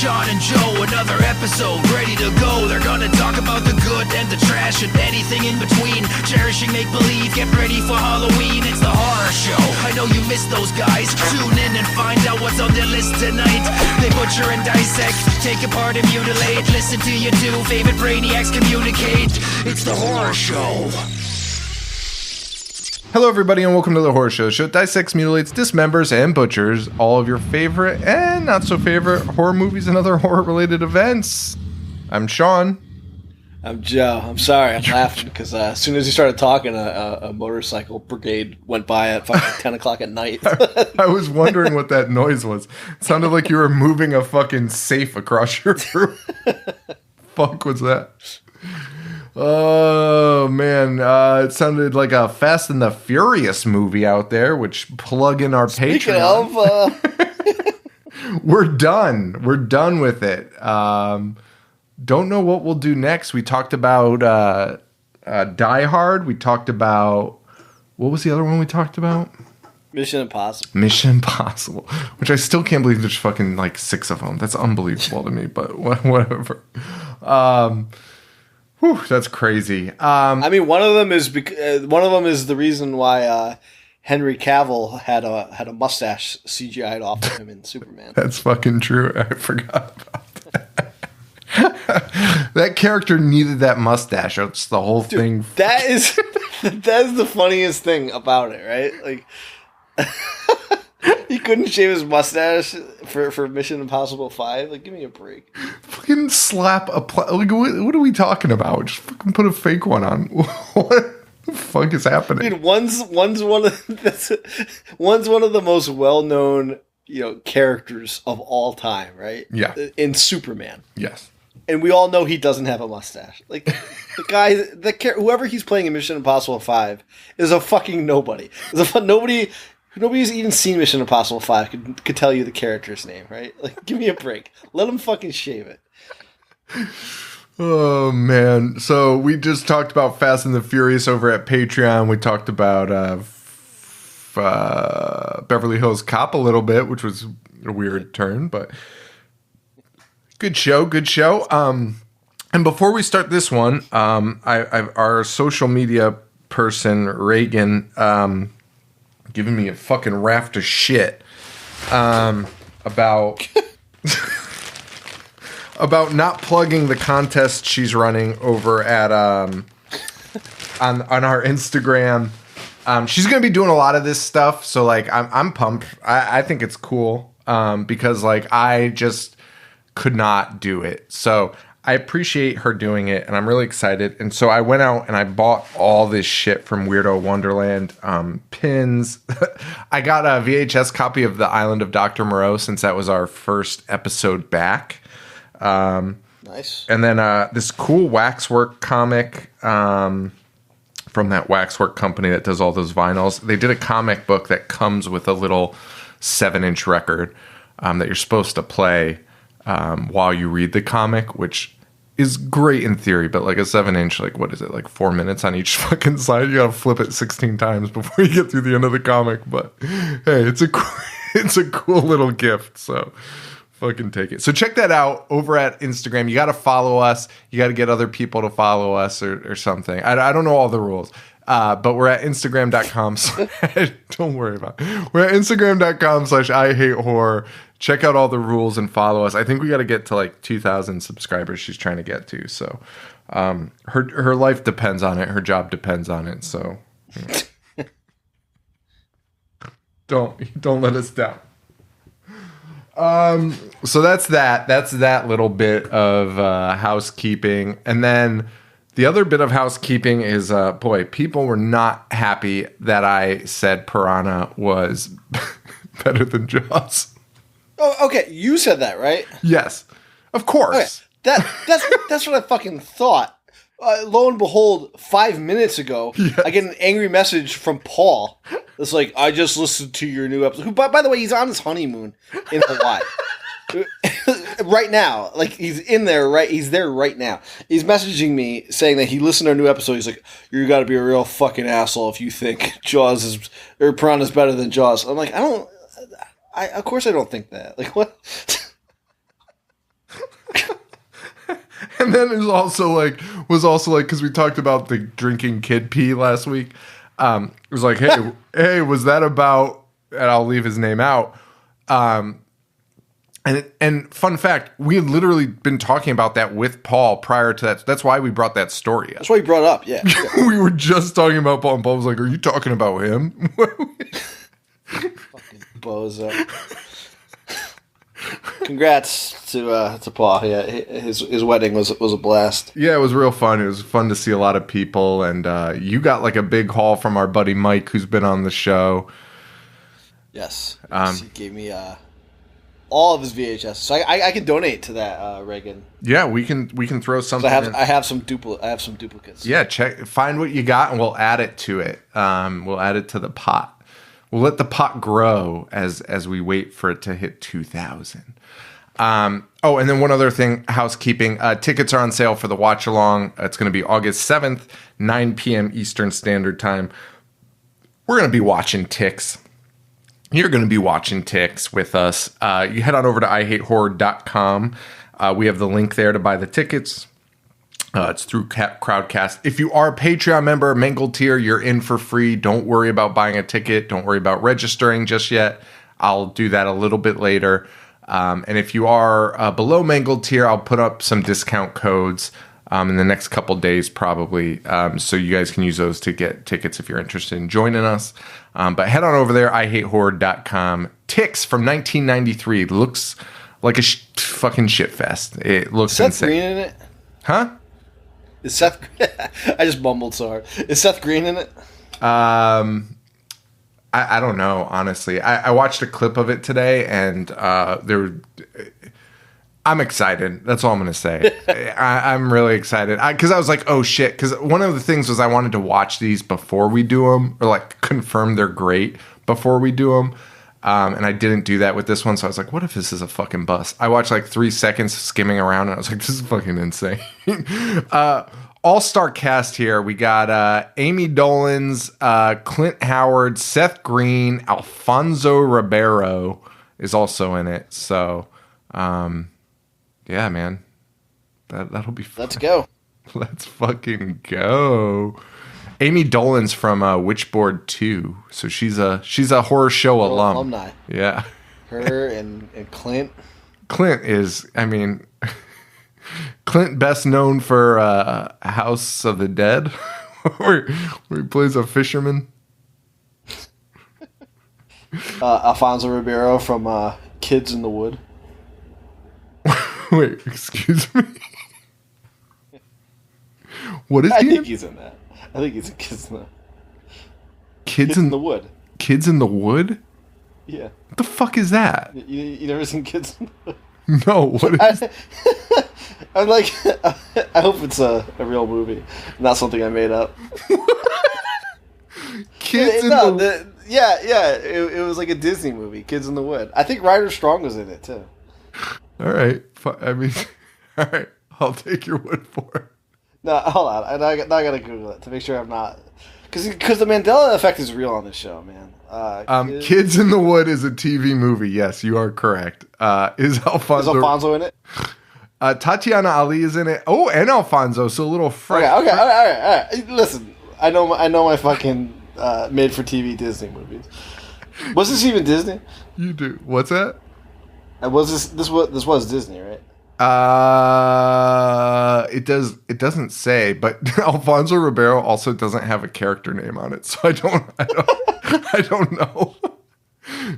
Sean and Joe, another episode ready to go. They're gonna talk about the good and the trash and anything in between. Cherishing make-believe, get ready for Halloween. It's the horror show. I know you missed those guys. Tune in and find out what's on their list tonight. They butcher and dissect, take apart and mutilate. Listen to your two favorite brainiacs communicate. It's the horror show. Hello, everybody, and welcome to the Horror Show. The show dissects, mutilates, dismembers, and butchers all of your favorite and not so favorite horror movies and other horror-related events. I'm Sean. I'm Joe. I'm sorry. I'm laughing because as soon as you started talking, a motorcycle brigade went by at fucking 10 o'clock at night. I was wondering what that noise was. It sounded like you were moving a fucking safe across your room. Fuck was that? Oh, man. It sounded like a Fast and the Furious movie out there, which plug in our Speaking Patreon. of... We're done. We're done with it. Don't know what we'll do next. We talked about Die Hard. We talked about... What was the other one we talked about? Mission Impossible. Mission Impossible. Which I still can't believe there's fucking like 6 of them. That's unbelievable to me, but whatever. Whew, that's crazy. I mean, one of them is the reason why Henry Cavill had a mustache CGI'd off of him in Superman. That's fucking true. I forgot about that. That character needed that mustache. It's the whole thing. That is the funniest thing about it, right? Like he couldn't shave his mustache for Mission Impossible 5. Like, give me a break. Fucking slap a like, what are we talking about? Just fucking put a fake one on. What the fuck is happening? Dude, one's one of the most well-known, characters of all time, right? Yeah. In Superman. Yes. And we all know he doesn't have a mustache. Like, the guy, whoever he's playing in Mission Impossible 5 is a fucking nobody. Nobody's even seen Mission Impossible 5 could tell you the character's name, right? Like, give me a break. Let him fucking shave it. Oh, man. So we just talked about Fast and the Furious over at Patreon. We talked about Beverly Hills Cop a little bit, which was a weird turn, but good show. And before we start this one, our social media person, Reagan, giving me a fucking raft of shit about about not plugging the contest she's running over at on our Instagram. She's gonna be doing a lot of this stuff, so like I'm pumped. I think it's cool because like I just could not do it. So I appreciate her doing it, and I'm really excited. And so I went out and I bought all this shit from Weirdo Wonderland, pins. I got a VHS copy of The Island of Dr. Moreau since that was our first episode back. Nice. And then this cool waxwork comic from that waxwork company that does all those vinyls. They did a comic book that comes with a little 7-inch record that you're supposed to play while you read the comic, which is great in theory, but like a 7-inch, like what is it, like 4 minutes on each fucking side? You gotta flip it 16 times before you get through the end of the comic. But hey, it's a cool little gift, so fucking take it. So check that out over at Instagram. You gotta follow us. You gotta get other people to follow us or something. I don't know all the rules. But we're at Instagram.com. Don't worry about it. We're at Instagram.com/IHateHorror. Check out all the rules and follow us. I think we got to get to like 2,000 subscribers she's trying to get to. So her life depends on it. Her job depends on it. So don't let us down. So that's that. That's that little bit of housekeeping. And then the other bit of housekeeping is, boy, people were not happy that I said Piranha was better than Jaws. Oh, okay. You said that, right? Yes, of course. Okay. That's what I fucking thought. Lo and behold, 5 minutes ago, yes. I get an angry message from Paul. It's like, I just listened to your new episode. Who, by the way, he's on his honeymoon in Hawaii. Right now. Like, he's in there, right? He's there right now. He's messaging me saying that he listened to our new episode. He's like, you gotta be a real fucking asshole if you think Piranha's better than Jaws. I'm like, of course I don't think that. Like, what? And then it was also like because we talked about the drinking kid pee last week. It was like, hey, was that about? And I'll leave his name out. And fun fact, we had literally been talking about that with Paul prior to that. That's why we brought that story up. That's why you brought it up. Yeah, we were just talking about Paul, and Paul was like, "Are you talking about him?" Fucking bozo. Congrats to Paul. Yeah, his wedding was a blast. Yeah, it was real fun. It was fun to see a lot of people, and you got like a big haul from our buddy Mike, who's been on the show. Yes, he gave me all of his VHS, so I can donate to that, Reagan. Yeah, we can throw something. I have some duplicates. Yeah, find what you got, and we'll add it to it. We'll add it to the pot. We'll let the pot grow as we wait for it to hit 2,000. And then one other thing, housekeeping. Tickets are on sale for the watch along. It's going to be August 7th, 9 p.m. Eastern Standard Time. We're going to be watching Ticks. You're going to be watching Ticks with us. You head on over to IHateHorror.com. We have the link there to buy the tickets. It's through Crowdcast. If you are a Patreon member, Mangled tier, you're in for free. Don't worry about buying a ticket. Don't worry about registering just yet. I'll do that a little bit later. And if you are below Mangled tier, I'll put up some discount codes in the next couple days probably. So you guys can use those to get tickets if you're interested in joining us. But head on over there, IHateHorror.com. Ticks from 1993 looks like a fucking shitfest. It looks insane. Is Seth Green in it? Huh? Is Seth? I just mumbled so hard. Is Seth Green in it? I don't know, honestly. I watched a clip of it today, and I'm excited. That's all I'm going to say. I'm really excited. Because I was like, oh, shit. Because one of the things was I wanted to watch these before we do them, or like confirm they're great before we do them. And I didn't do that with this one, so I was like, what if this is a fucking bust? I watched like 3 seconds skimming around, and I was like, this is fucking insane. All-star cast here. We got Amy Dolenz, Clint Howard, Seth Green, Alfonso Ribeiro is also in it. So, yeah, man. That'll be fun. Let's go. Let's fucking go. Amy Dolenz from Witchboard 2. So she's a horror show alumni. Yeah. Her and Clint. Clint is, I mean, Clint best known for House of the Dead, where he plays a fisherman. Alfonso Ribeiro from Kids in the Wood. Wait, excuse me? What is he? I think he's in that. I think he's in Kids in the Wood. Kids in the Wood? Yeah. What the fuck is that? You never seen Kids in the Wood? No, what is I'm like, I hope it's a real movie, not something I made up. Kids it was like a Disney movie, Kids in the Wood. I think Ryder Strong was in it, too. All right. I mean, all right. I'll take your word for it. No, hold on. I gotta Google it to make sure I'm not... Because the Mandela effect is real on this show, man. Kids in the Wood is a TV movie. Yes, you are correct. Is Alfonso in it? Tatiana Ali is in it. Oh, and Alfonso, so a little fresh. Okay, all right. Listen, I know my fucking made-for-TV Disney movies. Was this even Disney? You do. What's that? This was Disney, right? It doesn't say, but Alfonso Ribeiro also doesn't have a character name on it, so I don't know.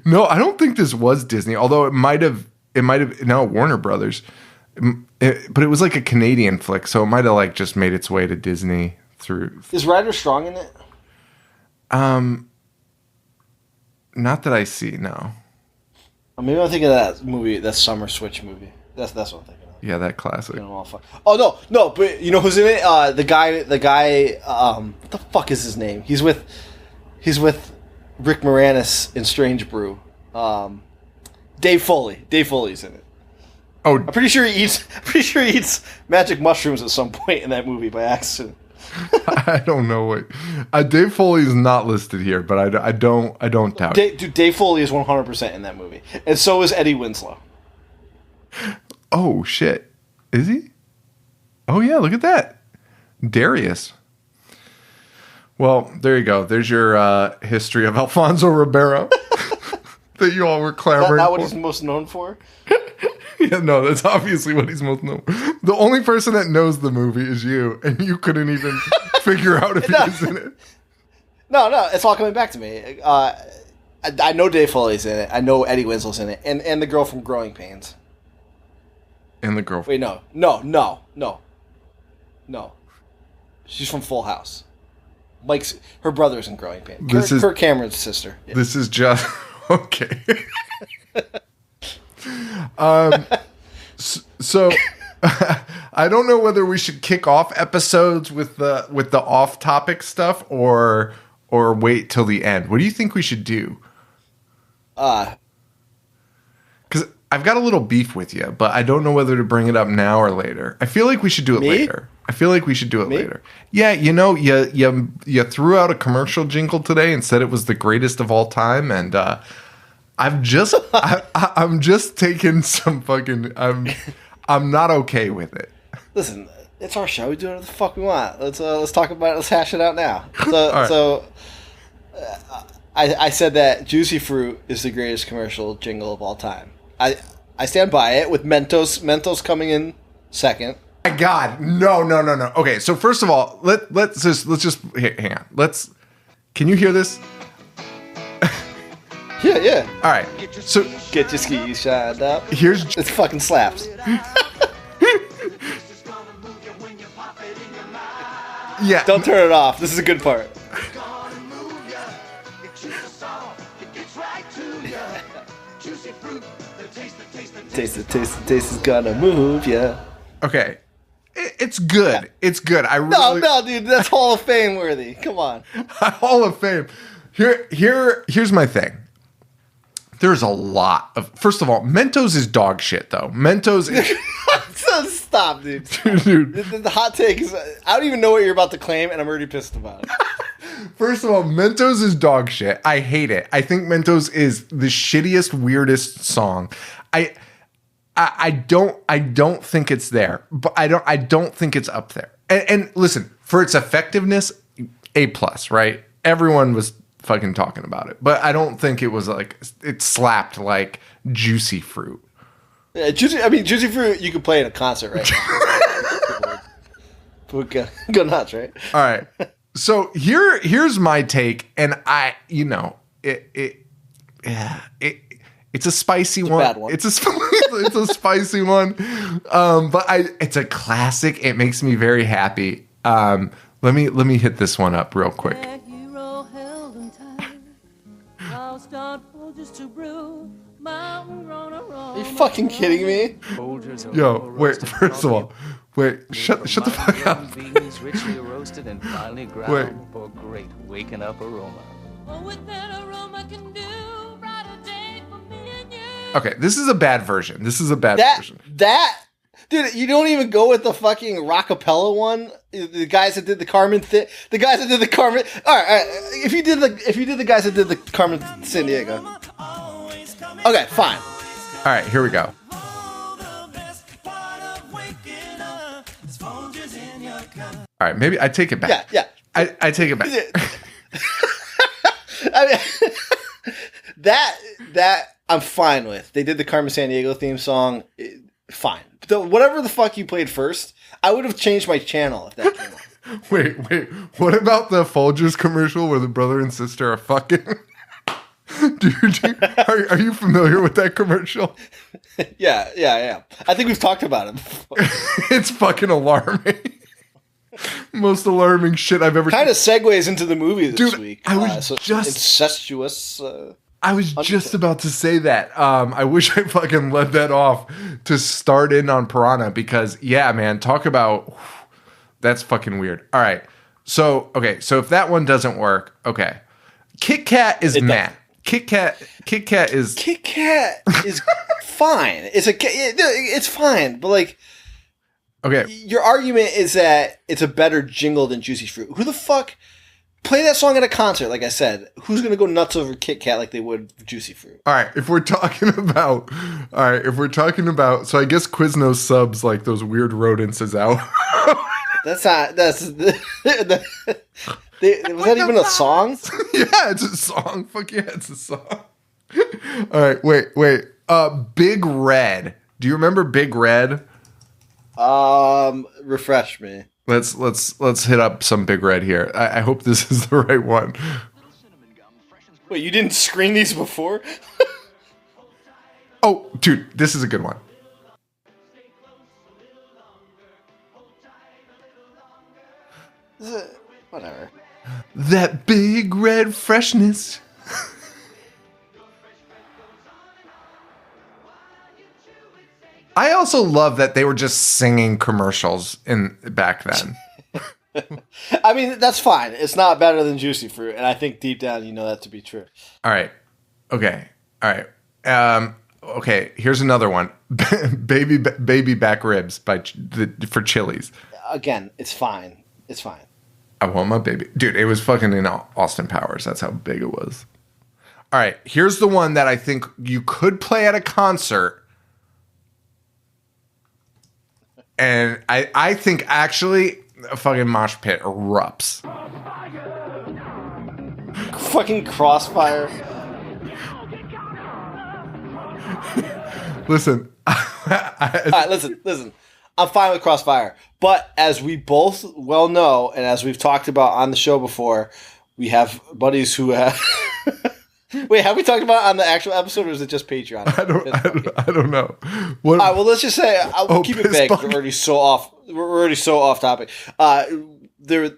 No, I don't think this was Disney, although it might have no, Warner Brothers. But it was like a Canadian flick, so it might have like just made its way to Disney through. Is Ryder Strong in it? Not that I see, no. Maybe I'm thinking of that movie, that Summer Switch movie. That's what I'm thinking of. Yeah, that classic. Oh no! But you know who's in it? The guy. What the fuck is his name? He's with Rick Moranis in Strange Brew. Dave Foley. Dave Foley's in it. Oh, I'm pretty sure he eats magic mushrooms at some point in that movie by accident. I don't know what. Dave Foley is not listed here, but I don't doubt. Dave Foley is 100% in that movie, and so is Eddie Winslow. Oh shit! Is he? Oh, yeah, look at that. Darius. Well, there you go. There's your history of Alfonso Ribeiro that you all were clamoring Not what for. he's most known for? Yeah, no, that's obviously what he's most known for. The only person that knows the movie is you, and you couldn't even figure out if he was in it. No, it's all coming back to me. I know Dave Foley's in it. I know Eddie Winslow's in it. And the girl from Growing Pains. And the girl. Wait, no. She's from Full House. Her brother's in Growing Pains. Kirk Cameron's sister. Yeah. This is just... Okay. So I don't know whether we should kick off episodes with the off-topic stuff or wait till the end. What do you think we should do? Because I've got a little beef with you, but I don't know whether to bring it up now or later. I feel like we should do it later. Later. Yeah, you threw out a commercial jingle today and said it was the greatest of all time, and I'm just taking some fucking. I'm not okay with it. Listen, it's our show. We do whatever the fuck we want. Let's talk about it. Let's hash it out now. I said that Juicy Fruit is the greatest commercial jingle of all time. I stand by it with Mentos coming in second. My God, no. Okay, so first of all, let's just hang on. Can you hear this? Yeah. All right. So get your skis shined up. It fucking slaps. Yeah. Don't turn it off. This is a good part. Taste is gonna move ya. Okay. It's good. Yeah. It's good. No, dude, that's Hall of Fame worthy. Come on. Hall of Fame. Here's my thing. There's a lot of... First of all, Mentos is dog shit, though. Mentos is... Stop, dude. Dude. The hot take is... I don't even know what you're about to claim, and I'm already pissed about it. First of all, Mentos is dog shit. I hate it. I think Mentos is the shittiest, weirdest song. I don't think it's there, but I don't think it's up there. And listen, for its effectiveness, A+, right? Everyone was fucking talking about it, but I don't think it was like it slapped like Juicy Fruit. Yeah, Juicy Fruit you could play in a concert right now. Go nuts, right? All right. So here's my take, and it's a spicy one. Bad one. It's a spicy one. But it's a classic. It makes me very happy. Let me hit this one up real quick. Are you fucking kidding me? Yo, wait, first of all, shut the fuck up. Wait. For great waking up aroma. Okay, this is a bad version. version. Dude, you don't even go with the fucking rockapella one. The guys that did the Carmen thing. The guys that did the Carmen. All right. If you did the guys that did the Carmen San Diego. Okay, fine. All right, here we go. All right, maybe I take it back. Yeah. I take it back. I mean, that I'm fine with. They did the Carmen San Diego theme song. Fine. Whatever the fuck you played first, I would have changed my channel if that came on. Wait. What about the Folgers commercial where the brother and sister are fucking? Dude, are you familiar with that commercial? Yeah. I think we've talked about it before. It's fucking alarming. Most alarming shit I've ever. Kind of segues into the movie this week. I was just incestuous. I was just about to say that. I wish I fucking led that off to start in on Piranha because, yeah, man, talk about that's fucking weird. All right, so if that one doesn't work, okay, Kit Kat is mad. Kit Kat is fine. It's fine, but like. Okay. Your argument is that it's a better jingle than Juicy Fruit. Who the fuck play that song at a concert? Like I said, who's gonna go nuts over Kit Kat like they would for Juicy Fruit? All right, if we're talking about, so I guess Quiznos subs like those weird rodents is out. That's not. That's was that even a song? Yeah, it's a song. Fuck yeah, it's a song. All right, wait. Big Red. Do you remember Big Red? Refresh me. Let's hit up some Big Red here. I hope this is the right one. Wait, you didn't screen these before? Oh, dude, this is a good one. Whatever. That Big Red freshness. I also love that they were just singing commercials back then. I mean, that's fine. It's not better than Juicy Fruit, and I think deep down you know that to be true. All right. Okay. All right. Okay. Here's another one. Baby back ribs for Chili's. Again, it's fine. It's fine. I want my baby. Dude, it was fucking in Austin Powers. That's how big it was. All right. Here's the one that I think you could play at a concert. And I think actually a fucking mosh pit erupts. Fucking Crossfire. Listen. All right, listen. I'm fine with Crossfire. But as we both well know, and as we've talked about on the show before, we have buddies who have... Wait, have we talked about it on the actual episode, or is it just Patreon? I don't know. What, all right, well, let's just say I'll keep it vague. We're already so off topic. There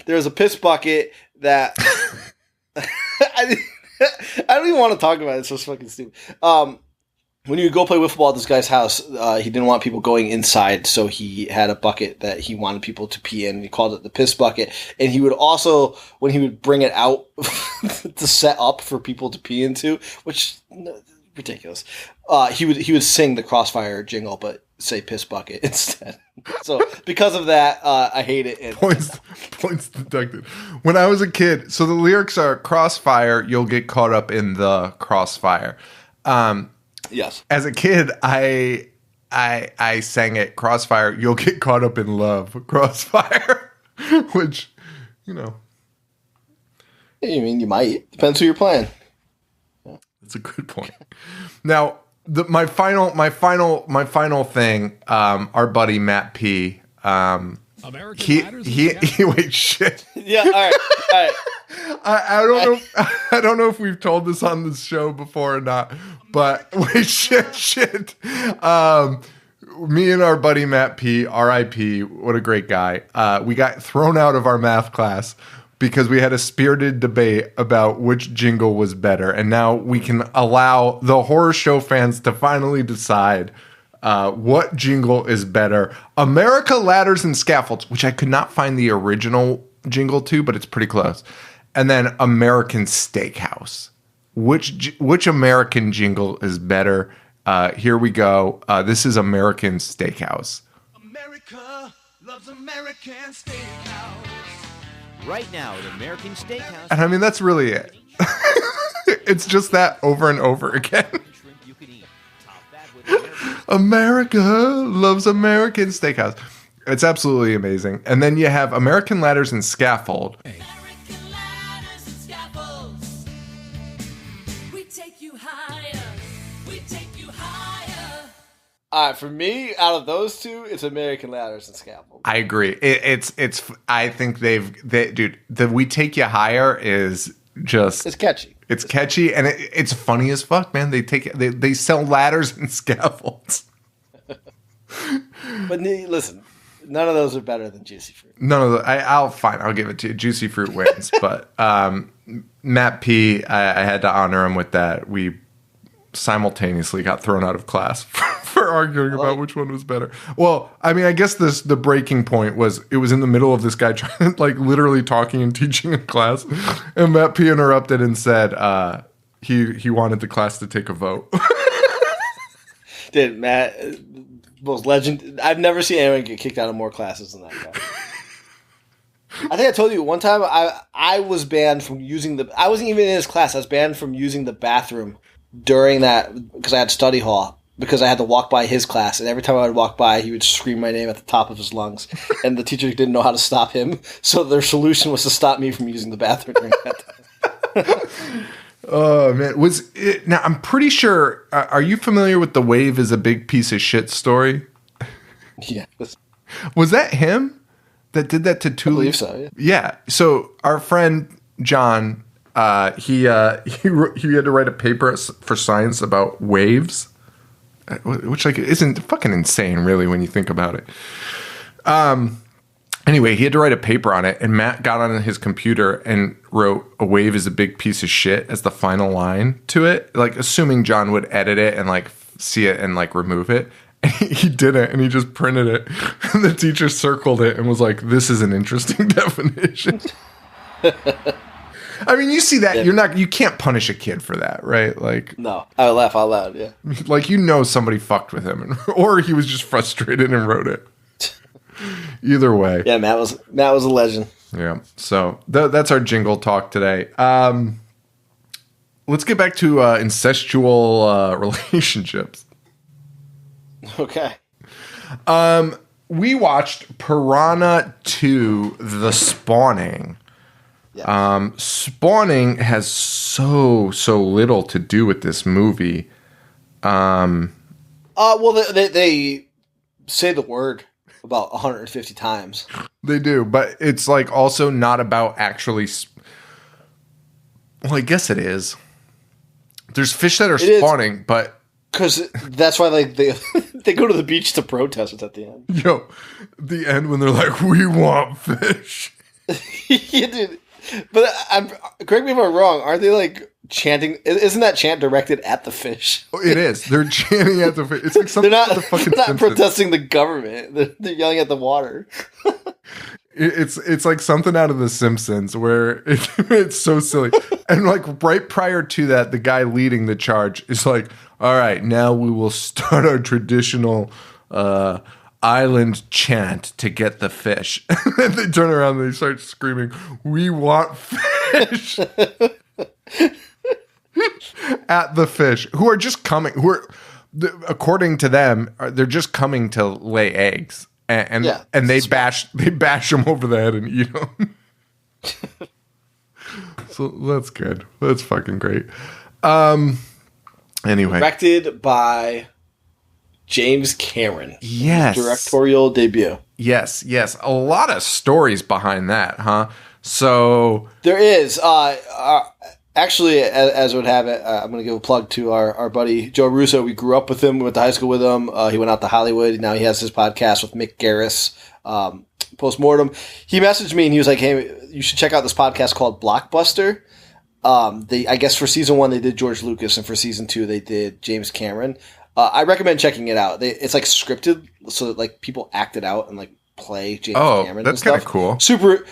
was a piss bucket that I don't even want to talk about it. It's so fucking stupid. When you go play wiffle ball at this guy's house, he didn't want people going inside, so he had a bucket that he wanted people to pee in. He called it the piss bucket. And he would also, when he would bring it out to set up for people to pee into, which ridiculous, he would sing the Crossfire jingle, but say piss bucket instead. So because of that, I hate it. And points deducted. When I was a kid, so the lyrics are Crossfire, you'll get caught up in the crossfire. Yes. As a kid, I sang it, Crossfire, you'll get caught up in love, Crossfire, which, you know. I mean, you might. Depends who you're playing. That's a good point. Now, my final thing, our buddy Matt P. He wait, shit. Yeah, all right. I don't know if we've told this on this show before or not, but wait, shit. Me and our buddy Matt P, R.I.P., what a great guy. We got thrown out of our math class because we had a spirited debate about which jingle was better, and now we can allow the horror show fans to finally decide what jingle is better. America Ladders and Scaffolds, which I could not find the original jingle to, but it's pretty close. And then American Steakhouse. Which American jingle is better? Here we go. This is American Steakhouse. America loves American Steakhouse. Right now at American Steakhouse. And I mean, that's really it. It's just that over and over again. America loves American Steakhouse. It's absolutely amazing. And then you have American Ladders and Scaffold. American Ladders and Scaffolds. We take you higher. We take you higher. All right, for me, out of those two, it's American Ladders and Scaffold. I agree. It's. I think dude, the We Take You Higher is just. It's catchy. It's catchy and it's funny as fuck, man. They sell ladders and scaffolds. But listen, none of those are better than Juicy Fruit. None of the. I'll give it to you. Juicy Fruit wins, but Matt P. I had to honor him with that. We simultaneously got thrown out of class for arguing about which one was better. Well, I mean, I guess the breaking point was it was in the middle of this guy trying, like literally talking and teaching in class, and Matt P. interrupted and said he wanted the class to take a vote. Dude, Matt, most legend. I've never seen anyone get kicked out of more classes than that guy. I think I told you one time I was banned from using I wasn't even in his class. I was banned from using the bathroom during that because I had study hall because I had to walk by his class, and every time I would walk by, he would scream my name at the top of his lungs, and the teacher didn't know how to stop him, so their solution was to stop me from using the bathroom during that time. Oh man, was it? Now I'm pretty sure. Are you familiar with the "Wave is a big piece of shit" story? Yeah. Was that him that did that to Tuli? I believe so, yeah. Yeah. So our friend John, he had to write a paper for science about waves, which like isn't fucking insane, really, when you think about it. Anyway, he had to write a paper on it, and Matt got on his computer and wrote "a wave is a big piece of shit" as the final line to it, like assuming John would edit it and like see it and like remove it. And he didn't, and he just printed it. And the teacher circled it and was like, "This is an interesting definition." I mean, you see that you can't punish a kid for that, right? Like, No, I would laugh out loud, yeah. like somebody fucked with him, or he was just frustrated and wrote it. Either way, Yeah, Matt was a legend. yeah. So that's our jingle talk today. Let's get back to incestual relationships. Okay. We watched Piranha 2: The Spawning. Yeah. Spawning has so little to do with this movie. Well, they say the word about 150 times. They do, but it's like also not about actually. Well, I guess it is. There's fish that are spawning, but because that's why like they go to the beach to protest it at the end. The end when they're like, "We want fish." Yeah, dude. But correct me if I'm wrong. Aren't they like chanting? Isn't that chant directed at the fish? It is. They're chanting at the fish. It's like something. They're not, the fucking they're not Simpsons. protesting the government. They're yelling at the water. It's like something out of The Simpsons where it's so silly. And like right prior to that, the guy leading the charge is like, "All right, now we will start our traditional island chant to get the fish." And then they turn around and they start screaming, "We want fish." At the fish, who are just coming, according to them, they're just coming to lay eggs. And they bash them over the head and eat them. So that's good. That's fucking great. Anyway, Directed by James Cameron. Yes. Directorial debut. Yes. A lot of stories behind that, huh? So There is. Actually, as it would have it, I'm going to give a plug to our buddy Joe Russo. We grew up with him. We went to high school with him. He went out to Hollywood. Now he has his podcast with Mick Garris, Postmortem. He messaged me and he was like, "Hey, you should check out this podcast called Blockbuster." I guess for season 1 they did George Lucas, and for season 2 they did James Cameron. I recommend checking it out. It's like scripted, so that like people act it out and like play James Cameron. That's kind of cool. Super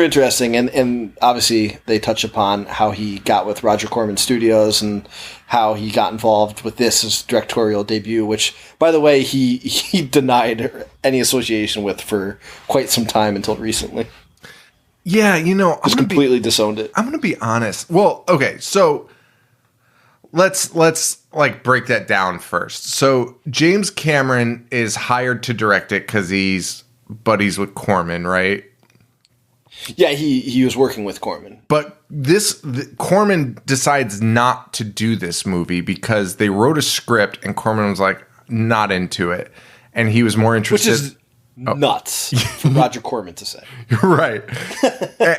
interesting, and obviously they touch upon how he got with Roger Corman Studios and how he got involved with this as directorial debut, which, by the way, he denied any association with for quite some time until recently. Yeah, I'm completely disowned it. I'm going to be honest. Well, okay, so let's like break that down first. So James Cameron is hired to direct it because he's buddies with Corman, right? Yeah, he was working with Corman. But Corman decides not to do this movie because they wrote a script and Corman was like not into it, and he was more interested. Which is nuts for Roger Corman to say. Right.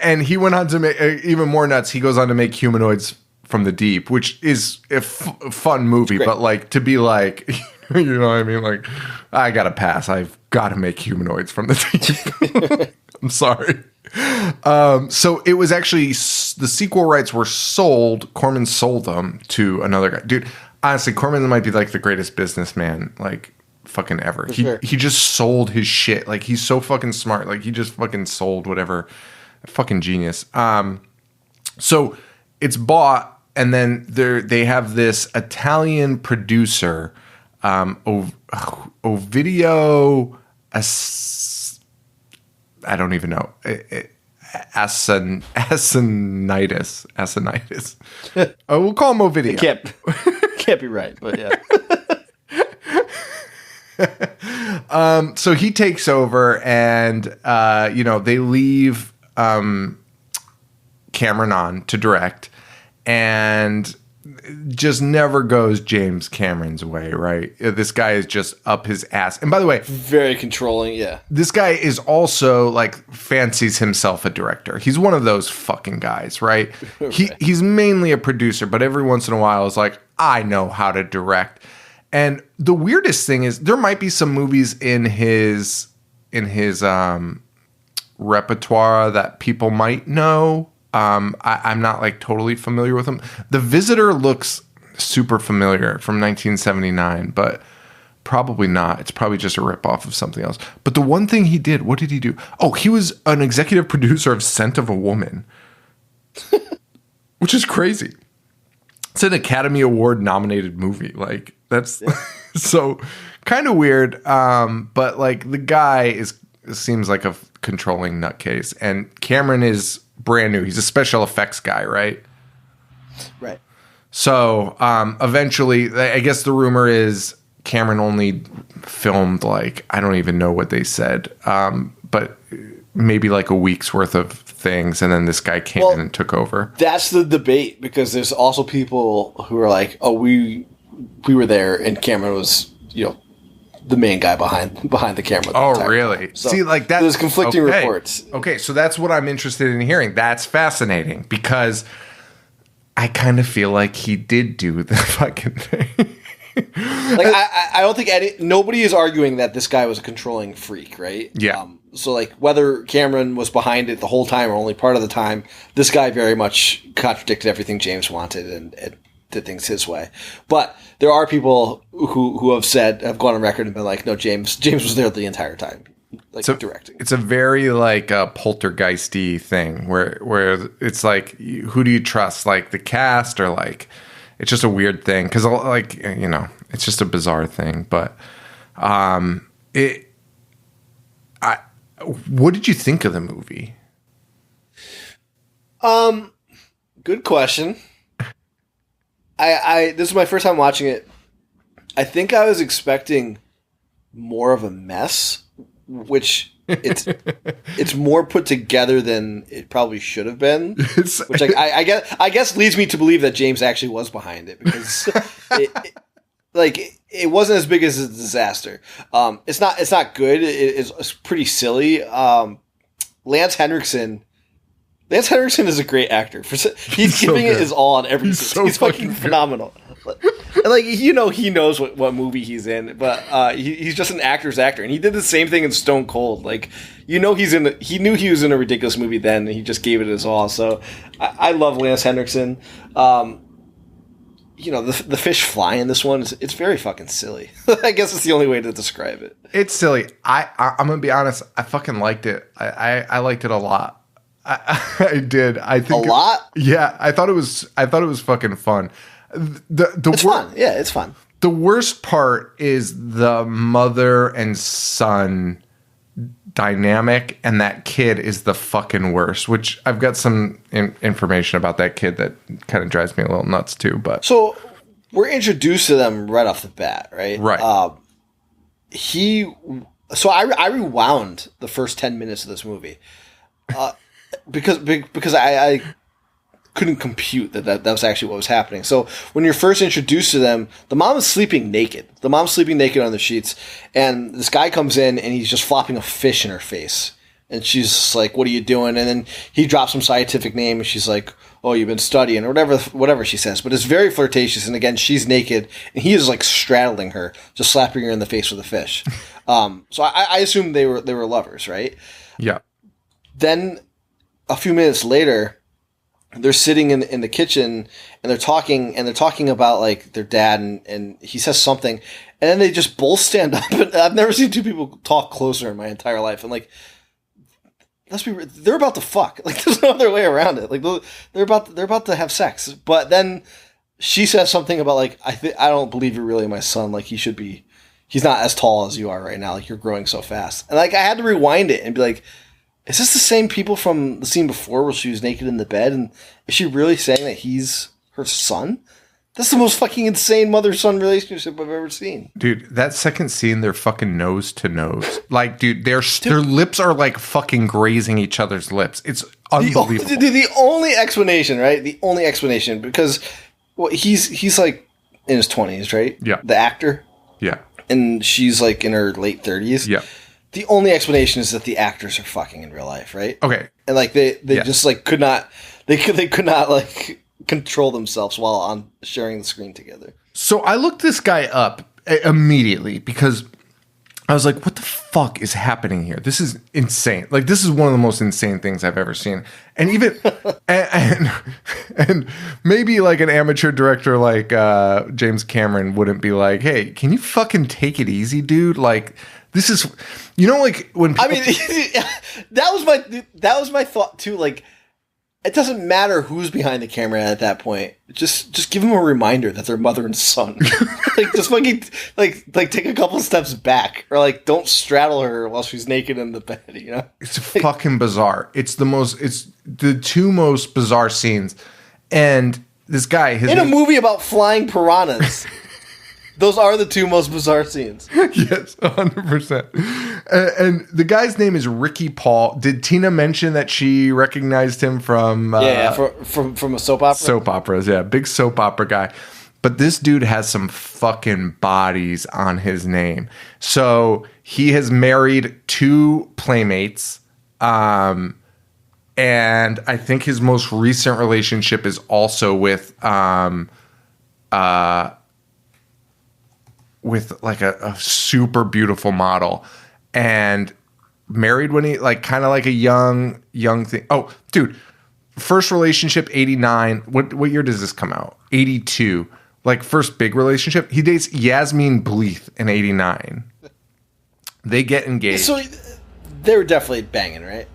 And he went on to make even more nuts. He goes on to make Humanoids from the Deep, which is a fun movie, but like to be like, you know what I mean? Like, I gotta pass. I've got to make Humanoids from the Deep. I'm sorry. So it was actually the sequel rights were sold. Corman sold them to another guy. Dude, honestly, Corman might be like the greatest businessman like fucking ever. He just sold his shit. Like, he's so fucking smart. Like, he just fucking sold whatever. Fucking genius. So it's bought, and then they have this Italian producer, Ovidio. I don't even know. Asinitis. We'll call him Ovidio. Can't be right, but yeah. So he takes over, and they leave Cameron on to direct, and just never goes James Cameron's way, right? This guy is just up his ass. And by the way, very controlling, yeah. This guy is also like fancies himself a director. He's one of those fucking guys, right? He's mainly a producer, but every once in a while is like, I know how to direct. And the weirdest thing is there might be some movies in his repertoire that people might know. I'm not like totally familiar with him. The Visitor looks super familiar from 1979, but probably not. It's probably just a ripoff of something else. But the one thing he did, what did he do? Oh, he was an executive producer of Scent of a Woman, which is crazy. It's an Academy Award nominated movie. Like that's so kind of weird. But like the guy seems like a controlling nutcase, and Cameron is brand new. He's a special effects guy, right? Right. So eventually, I guess the rumor is Cameron only filmed like, I don't even know what they said, but maybe like a week's worth of things, and then this guy came in and took over. That's the debate, because there's also people who are like, oh, we were there, and Cameron was, the main guy behind the camera. Oh, really? So see, like that. There's conflicting reports. Okay, so that's what I'm interested in hearing. That's fascinating, because I kind of feel like he did do the fucking thing. Like I don't think nobody is arguing that this guy was a controlling freak, right? Yeah. So like whether Cameron was behind it the whole time or only part of the time, this guy very much contradicted everything James wanted and did things his way. But there are people who have gone on record and been like, no, James was there the entire time, like directing. It's a very like poltergeisty thing where it's like, who do you trust, like the cast, or like it's just a weird thing, because like it's just a bizarre thing. But what did you think of the movie? Good question. This is my first time watching it. I think I was expecting more of a mess, which it's more put together than it probably should have been. Which I guess leads me to believe that James actually was behind it, because it wasn't as big as a disaster. It's not good. It's pretty silly. Lance Henriksen is a great actor. He's giving it his all on every scene. He's fucking phenomenal. Like he knows what movie he's in, but he's just an actor's actor, and he did the same thing in Stone Cold. Like he knew he was in a ridiculous movie then, and he just gave it his all. So I love Lance Henriksen. The fish fly in this one it's very fucking silly. I guess it's the only way to describe it. It's silly. I'm gonna be honest. I fucking liked it. I liked it a lot. I did. I think a lot. Yeah, I thought it was fucking fun. It's fun. Yeah, it's fun. The worst part is the mother and son dynamic, and that kid is the fucking worst. Which I've got some information about that kid that kind of drives me a little nuts too. But so we're introduced to them right off the bat, right? Right. So I rewound the first 10 minutes of this movie. Because I couldn't compute that was actually what was happening. So when you're first introduced to them, the mom is sleeping naked. The mom's sleeping naked on the sheets, and this guy comes in and he's just flopping a fish in her face. And she's just like, "What are you doing?" And then he drops some scientific name, and she's like, "Oh, you've been studying," or whatever she says. But it's very flirtatious, and again, she's naked, and he is like straddling her, just slapping her in the face with a fish. So I assume they were lovers, right? Yeah. Then a few minutes later, they're sitting in the kitchen and they're talking about like their dad, and he says something, and then they just both stand up. And I've never seen two people talk closer in my entire life. And like, they're about to fuck. Like, there's no other way around it. Like, they're about to have sex. But then she says something about like, I don't believe you're really my son. Like, he's not as tall as you are right now. Like, you're growing so fast. And like, I had to rewind it and be like, is this the same people from the scene before where she was naked in the bed? And is she really saying that he's her son? That's the most fucking insane mother-son relationship I've ever seen. Dude, that second scene, they're fucking nose to nose. Like, dude, their lips are like fucking grazing each other's lips. It's unbelievable. The only explanation, right? The only explanation, because he's like in his 20s, right? Yeah. The actor. Yeah. And she's like in her late 30s. Yeah. The only explanation is that the actors are fucking in real life, right? Okay. And like they just like could not like control themselves while on sharing the screen together. So I looked this guy up immediately because I was like, what the fuck is happening here? This is insane. Like, this is one of the most insane things I've ever seen. And even, and maybe like an amateur director like James Cameron wouldn't be like, hey, can you fucking take it easy, dude? Like, this is, you know, like when people, I mean, that was my thought too. Like, it doesn't matter who's behind the camera at that point. Just give them a reminder that they're mother and son. Like, just fucking like take a couple steps back, or like don't straddle her while she's naked in the bed. You know, it's fucking bizarre. It's the two most bizarre scenes, and this guy in a movie about flying piranhas. Those are the two most bizarre scenes. Yes, 100%. And the guy's name is Ricky Paul. Did Tina mention that she recognized him from... from a soap opera? Soap operas, yeah. Big soap opera guy. But this dude has some fucking bodies on his name. So he has married 2 playmates. And I think his most recent relationship is also with like a super beautiful model, and married when he like kind of like a young thing. Oh, dude, first relationship 89. What year does this come out? 82. Like first big relationship. He dates Yasmin Bleeth in 89. They get engaged. So they were definitely banging, right?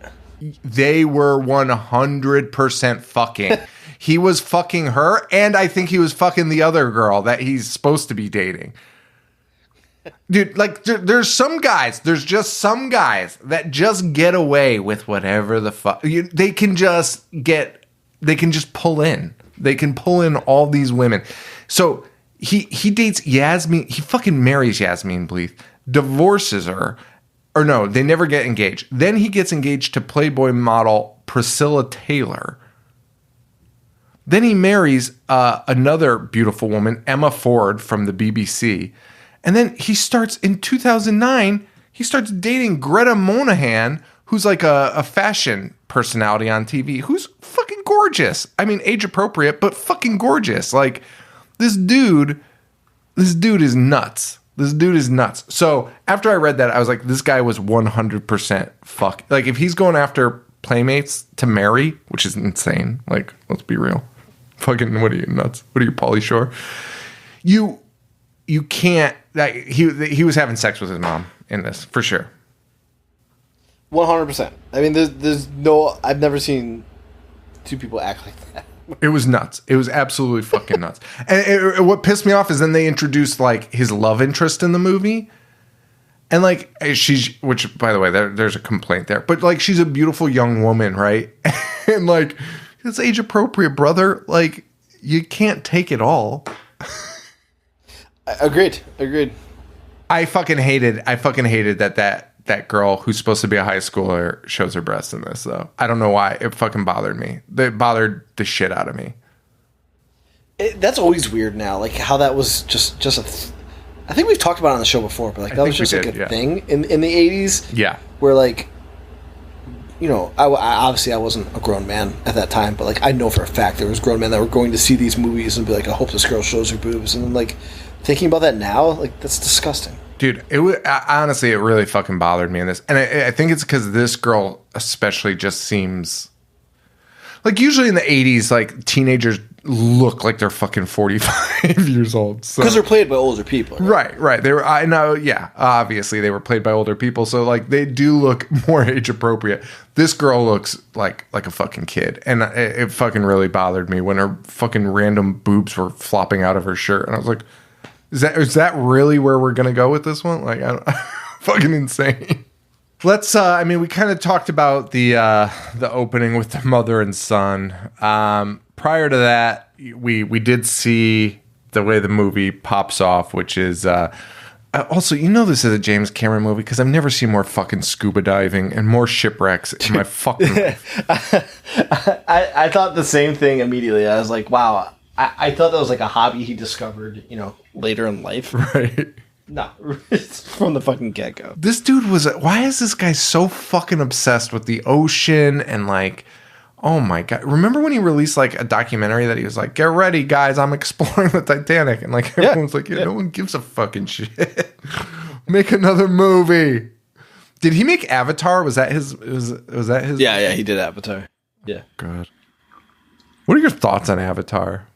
They were 100% fucking. He was fucking her, and I think he was fucking the other girl that he's supposed to be dating. Dude, like, there's just some guys that just get away with whatever the fuck. They can just pull in. They can pull in all these women. So he dates Yasmin. He fucking marries Yasmin Bleeth, divorces her. Or no, they never get engaged. Then he gets engaged to Playboy model Priscilla Taylor. Then he marries another beautiful woman, Emma Ford from the BBC. And then he starts, in 2009, he starts dating Greta Monahan, who's like a fashion personality on TV, who's fucking gorgeous. I mean, age appropriate, but fucking gorgeous. Like, this dude is nuts. This dude is nuts. So after I read that, I was like, this guy was 100% fuck. Like, if he's going after playmates to marry, which is insane. Like, let's be real. Fucking, what are you, nuts? What are you, Pauly Shore? You can't. Like, he was having sex with his mom in this, for sure. 100%. I mean, there's no. I've never seen 2 people act like that. It was nuts. It was absolutely fucking nuts. And what pissed me off is then they introduced like his love interest in the movie, and like which by the way, there's a complaint there, but like she's a beautiful young woman, right? And like it's age appropriate, brother. Like you can't take it all. Agreed. I fucking hated that girl who's supposed to be a high schooler shows her breasts in this, though. I don't know why. It fucking bothered me. It bothered the shit out of me. That's always weird now. Like how that was just I think we've talked about it on the show before, but like that was just like a thing in the 80s. Yeah. Where like, you know, I obviously I wasn't a grown man at that time, but like I know for a fact there was grown men that were going to see these movies and be like, I hope this girl shows her boobs, and then like thinking about that now, like that's disgusting. Dude, honestly, it really fucking bothered me in this. And I think it's because this girl especially just seems... Like, usually in the 80s, like, teenagers look like they're fucking 45 years old. Because they're played by older people. Right. They were, I know, yeah, obviously they were played by older people. So, like, they do look more age appropriate. This girl looks like a fucking kid. And it fucking really bothered me when her fucking random boobs were flopping out of her shirt. And I was like... Is that really where we're gonna go with this one? Like, fucking insane. Let's. I mean, we kind of talked about the opening with the mother and son. Prior to that, we did see the movie pops off, which is also, this is a James Cameron movie because I've never seen more fucking scuba diving and more shipwrecks in my fucking life. I thought the same thing immediately. I was like, wow. I thought that was like a hobby he discovered, later in life. Right. No, it's from the fucking get-go. This dude why is this guy so fucking obsessed with the ocean and like, oh my God. Remember when he released like a documentary that he was like, get ready guys, I'm exploring the Titanic. And like, everyone's like, no one gives a fucking shit. Make another movie. Did he make Avatar? Was that his? Yeah, he did Avatar. Yeah. God. What are your thoughts on Avatar?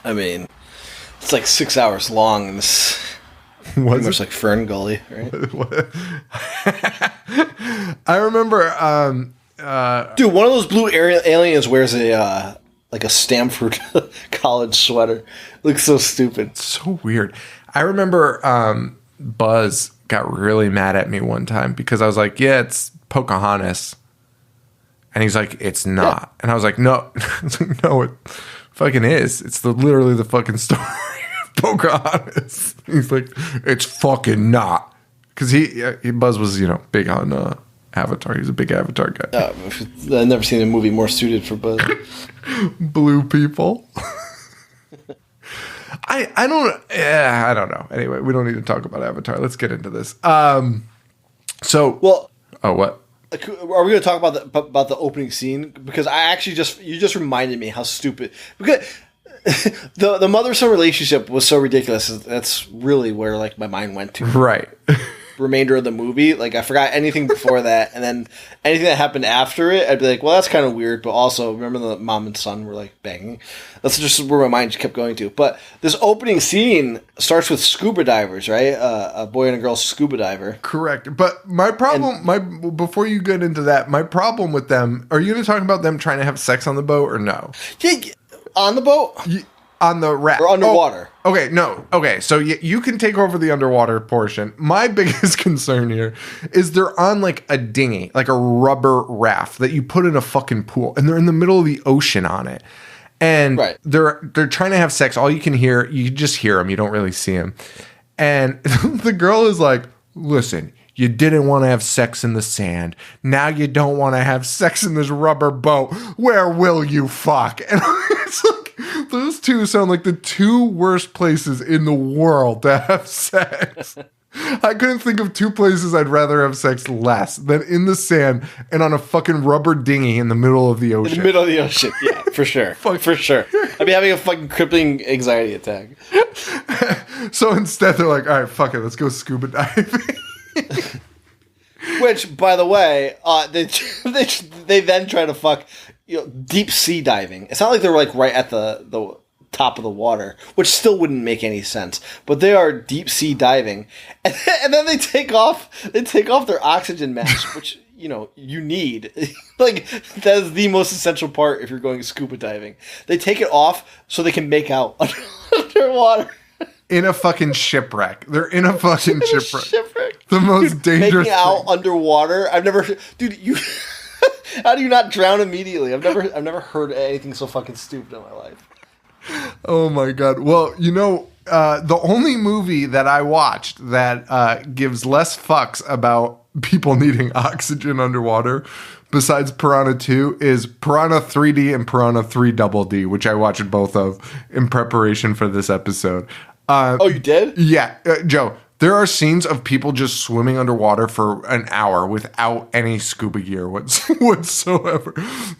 I mean, it's like 6 hours long, and it's pretty much like Fern Gully, right? I remember, dude, one of those blue aliens wears a Stanford college sweater. Looks so stupid. So weird. I remember Buzz got really mad at me one time because I was like, yeah, it's Pocahontas. And he's like, it's not. Yeah. And I was like, no. No, it fucking is. It's literally the fucking story of Pocahontas. He's like, it's fucking not. Because Buzz was, big on Avatar. He's a big Avatar guy. I've never seen a movie more suited for Buzz. Blue people. I don't know. Anyway, we don't need to talk about Avatar. Let's get into this. What? Are we going to talk about the opening scene? Because you just reminded me how stupid. Because the mother-son relationship was so ridiculous. That's really where like my mind went to. Right. Remainder of the movie, like I forgot anything before that, and then anything that happened after it, I'd be like, well, that's kind of weird. But also, remember the mom and son were like banging. That's just where my mind kept going to. But this opening scene starts with scuba divers, right? A boy and a girl scuba diver. Correct. But my problem, before you get into that, my problem with them. Are you going to talk about them trying to have sex on the boat or no? Yeah, on the boat. On the raft. Or underwater. Oh, okay, no. Okay, so you can take over the underwater portion. My biggest concern here is they're on like a dinghy, like a rubber raft that you put in a fucking pool, and they're in the middle of the ocean on it. And they're trying to have sex. All you can hear, you just hear them. You don't really see them. And the girl is like, listen, you didn't want to have sex in the sand. Now you don't want to have sex in this rubber boat. Where will you fuck? And it's like, those two sound like the two worst places in the world to have sex. I couldn't think of two places I'd rather have sex less than in the sand and on a fucking rubber dinghy in the middle of the ocean. In the middle of the ocean, yeah, for sure. For sure. I'd be having a fucking crippling anxiety attack. So instead, they're like, all right, fuck it, let's go scuba diving. Which, by the way, they then try to fuck deep sea diving. It's not like they're like right at the top of the water, which still wouldn't make any sense. But they are deep sea diving, and then they take off their oxygen mask, which you need. Like that is the most essential part if you're going scuba diving. They take it off so they can make out underwater. In a fucking shipwreck. They're in a fucking shipwreck. The most dangerous making out underwater. I've never, dude. How do you not drown immediately? I've never heard anything so fucking stupid in my life. Oh my God. Well, the only movie that I watched that gives less fucks about people needing oxygen underwater besides Piranha 2 is Piranha 3D and Piranha 3 Double D, which I watched both of in preparation for this episode. Oh, you did? Yeah. Joe, there are scenes of people just swimming underwater for an hour without any scuba gear whatsoever.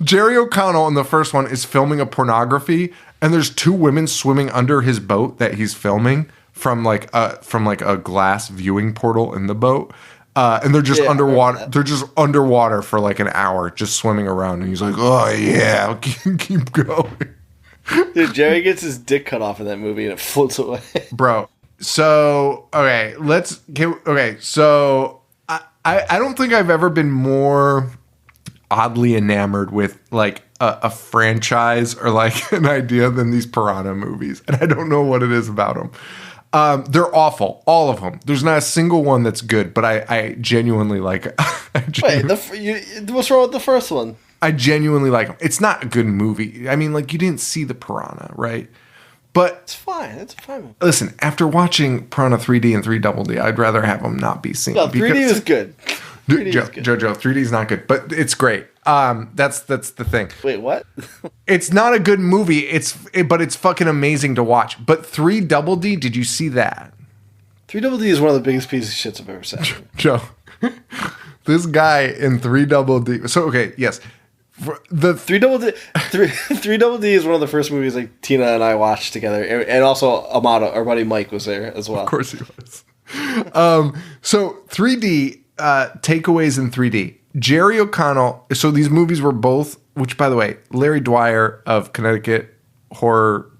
Jerry O'Connell in the first one is filming a pornography, and there's two women swimming under his boat that he's filming from like a glass viewing portal in the boat. And they're just underwater. They're just underwater for like an hour, just swimming around. And he's like, "Oh yeah, I'll keep going." Dude, Jerry gets his dick cut off in that movie, and it floats away, bro. So okay, So I don't think I've ever been more oddly enamored with like a franchise or like an idea than these Piranha movies, and I don't know what it is about them. They're awful, all of them. There's not a single one that's good, but I genuinely like it. What's wrong with the first one? I genuinely like them. It's not a good movie. I mean, like, you didn't see the Piranha, right? But It's fine. It's a fine movie. listen, after watching Piranha 3D and 3 Double D, I'd rather have them not be seen. No, 3D is good. 3D is good. Jojo, 3D is not good, but it's great. That's the thing. Wait, what? It's not a good movie. But it's fucking amazing to watch. But 3 Double D, did you see that? 3 Double D is one of the biggest pieces of shits I've ever seen. Joe, this guy in 3 Double D. So okay, yes, the 3 Double D, 3 Double D is one of the first movies like Tina and I watched together, and also Amato, our buddy Mike, was there as well. Of course he was. So 3D takeaways in 3D. Jerry O'Connell. So these movies were both. Which, by the way, Larry Dwyer of Connecticut Horror.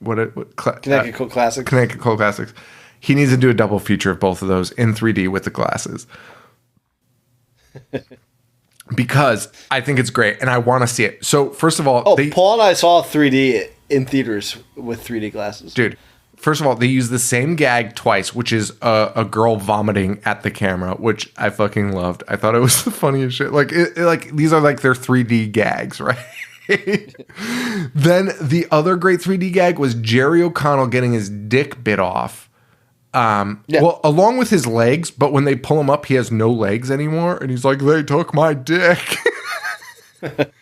Connecticut Cult Classics. Connecticut Cult Classics. He needs to do a double feature of both of those in 3D with the glasses. Because I think it's great and I want to see it. So, first of all... Paul and I saw 3D in theaters with 3D glasses. Dude, first of all, they use the same gag twice, which is a girl vomiting at the camera, which I fucking loved. I thought it was the funniest shit. Like, these are like their 3D gags, right? Then the other great 3D gag was Jerry O'Connell getting his dick bit off. Well, along with his legs, but when they pull him up, he has no legs anymore, and he's like, "They took my dick." But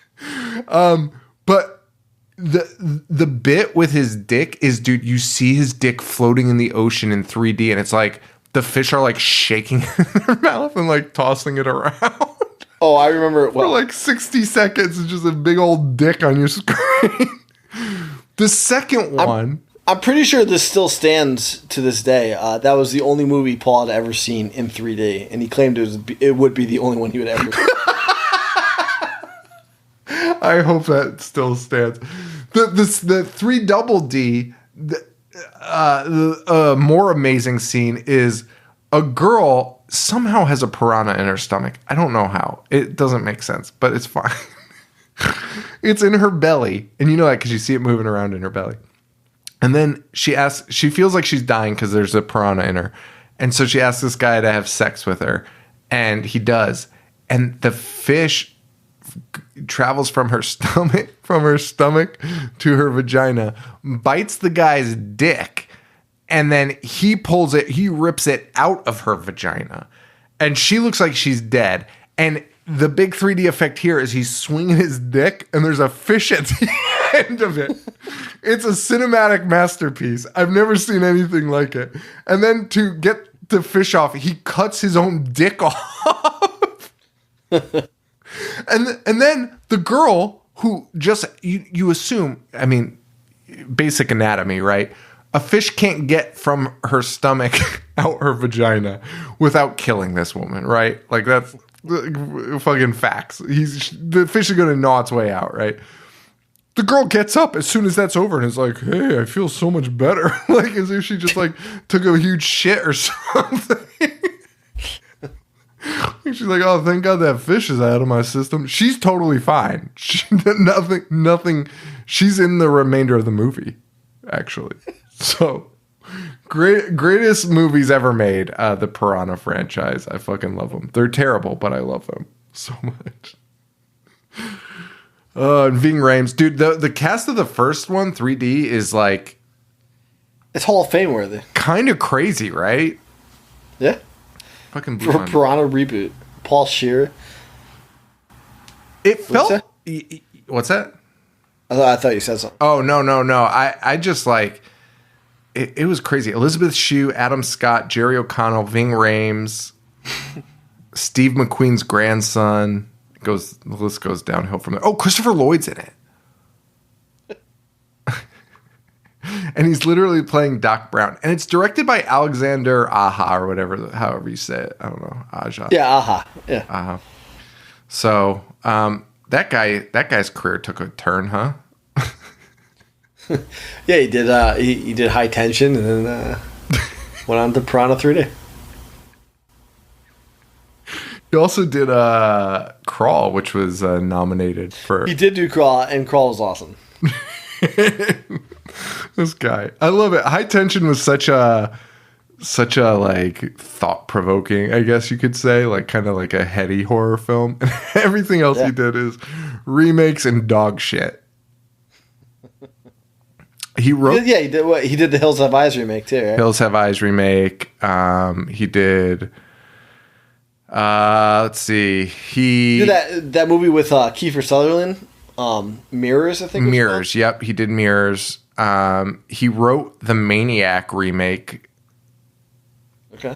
the bit with his dick is, dude, you see his dick floating in the ocean in 3D, and it's like the fish are like shaking in their mouth and like tossing it around. Oh, I remember it well. For like 60 seconds, it's just a big old dick on your screen. The second one. I'm pretty sure this still stands to this day. That was the only movie Paul had ever seen in 3D, and he claimed it would be the only one he would ever see. I hope that still stands. The 3 Double D, the more amazing scene is a girl somehow has a piranha in her stomach. I don't know how. It doesn't make sense, but it's fine. It's in her belly, and you know that because you see it moving around in her belly. And then she feels like she's dying because there's a piranha in her. And so she asks this guy to have sex with her. And he does. And the fish travels from her stomach to her vagina, bites the guy's dick. And then he rips it out of her vagina. And she looks like she's dead. And the big 3D effect here is he's swinging his dick and there's a fish at the end of it. It's a cinematic masterpiece. I've never seen anything like it. And then to get the fish off, he cuts his own dick off. and then the girl who just, you assume, I mean, basic anatomy, right? A fish can't get from her stomach out her vagina without killing this woman, right? Like that's fucking facts. The fish is going to gnaw its way out, right? The girl gets up as soon as that's over and is like, "Hey, I feel so much better." Like as if she just like took a huge shit or something. She's like, "Oh, thank God that fish is out of my system." She's totally fine. Nothing. She's in the remainder of the movie, actually. So, greatest movies ever made. The Piranha franchise. I fucking love them. They're terrible, but I love them so much. And Ving Rhames, dude. The cast of the first one, 3D, is like, it's Hall of Fame worthy. Kind of crazy, right? Yeah. Fucking For Piranha reboot. Paul Scheer. It felt. What's that? I thought you said something. Oh no. I just like. It was crazy. Elizabeth Shue, Adam Scott, Jerry O'Connell, Ving Rhames, Steve McQueen's grandson. The list goes downhill from there. Oh, Christopher Lloyd's in it. And he's literally playing Doc Brown. And it's directed by Alexander Aja or whatever, however you say it. I don't know. Aja. Yeah, Aja. Yeah. Aja. So that guy's career took a turn, huh? Yeah, he did. He did High Tension and then went on to Piranha 3D. He also did Crawl, which was nominated for. He did do Crawl, and Crawl was awesome. This guy, I love it. High Tension was such a like thought provoking, I guess you could say, like kind of like a heady horror film. Everything else he did is remakes and dog shit. He wrote. Yeah, he did. What he did the Hills Have Eyes remake too. Right? Hills Have Eyes remake. He did. Let's see. He did that movie with Kiefer Sutherland. Mirrors, I think. Mirrors. Yep, he did Mirrors. He wrote the Maniac remake. Okay.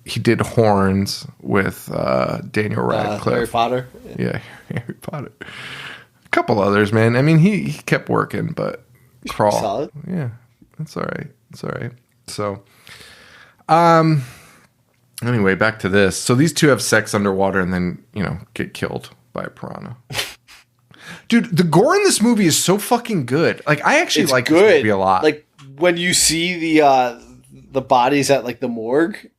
He did Horns with Daniel Radcliffe. Harry Potter. Yeah, Harry Potter. A couple others, man. I mean, he kept working, but Crawl. Solid. Yeah, that's all right. It's all right. So, anyway, back to this. So these two have sex underwater and then, get killed by a piranha. Dude, the gore in this movie is so fucking good. Like, I actually like this movie a lot. Like, when you see the bodies at, like, the morgue,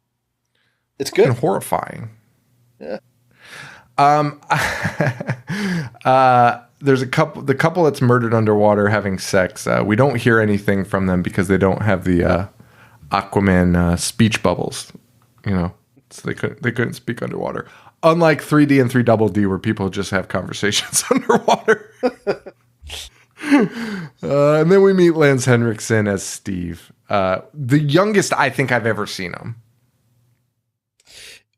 it's good. And horrifying. Yeah. There's the couple that's murdered underwater having sex. We don't hear anything from them because they don't have the Aquaman speech bubbles, so they couldn't speak underwater. Unlike 3D and 3DD, where people just have conversations underwater. And then we meet Lance Henriksen as Steve, the youngest I think I've ever seen him,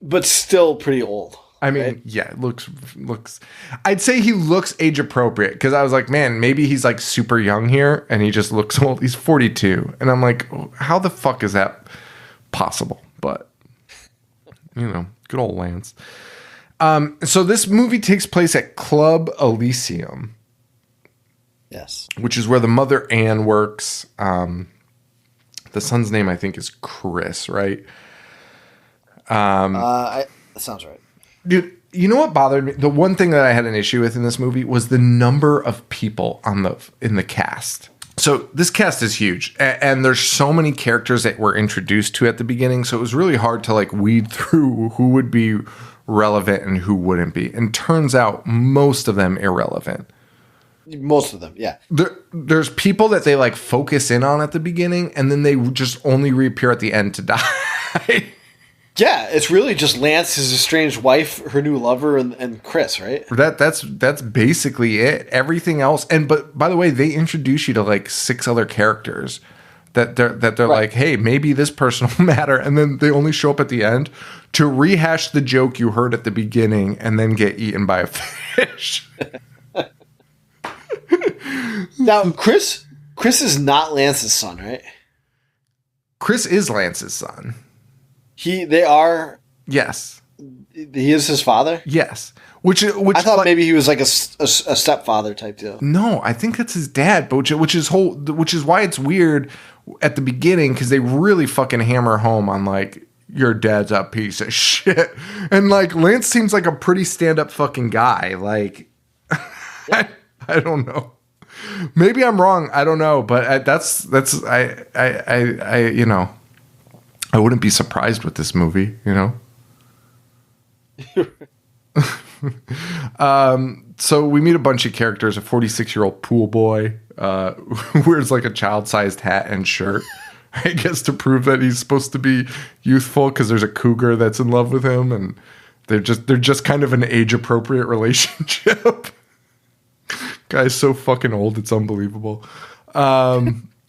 but still pretty old. I mean, right? Yeah, looks. I'd say he looks age appropriate because I was like, man, maybe he's like super young here, and he just looks old. He's 42, and I'm like, how the fuck is that possible? But good old Lance. So this movie takes place at Club Elysium. Yes, which is where the mother Anne works. The son's name I think is Chris, right? That sounds right. Dude, you know what bothered me? The one thing that I had an issue with in this movie was the number of people in the cast. So this cast is huge, and there's so many characters that we're introduced to at the beginning. So it was really hard to like weed through who would be relevant and who wouldn't be. And turns out most of them irrelevant. Most of them, yeah. There's people that they like focus in on at the beginning, and then they just only reappear at the end to die. Yeah, it's really just Lance, his estranged wife, her new lover, and Chris, right? That's basically it. Everything else, but by the way, they introduce you to like 6 other characters that they're right. Like, hey, maybe this person will matter, and then they only show up at the end to rehash the joke you heard at the beginning, and then get eaten by a fish. Now, Chris is not Lance's son, right? Chris is Lance's son. They are. Yes. He is his father? Yes. Which I thought maybe he was like a stepfather type deal. No, I think that's his dad, but which is why it's weird at the beginning, because they really fucking hammer home on like, your dad's a piece of shit. And like Lance seems like a pretty stand-up fucking guy. Like I don't know. Maybe I'm wrong. I don't know, but I wouldn't be surprised with this movie, So we meet a bunch of characters. A 46-year-old pool boy who wears like a child-sized hat and shirt, I guess to prove that he's supposed to be youthful because there's a cougar that's in love with him, and they're just kind of an age-appropriate relationship. Guy's so fucking old, it's unbelievable.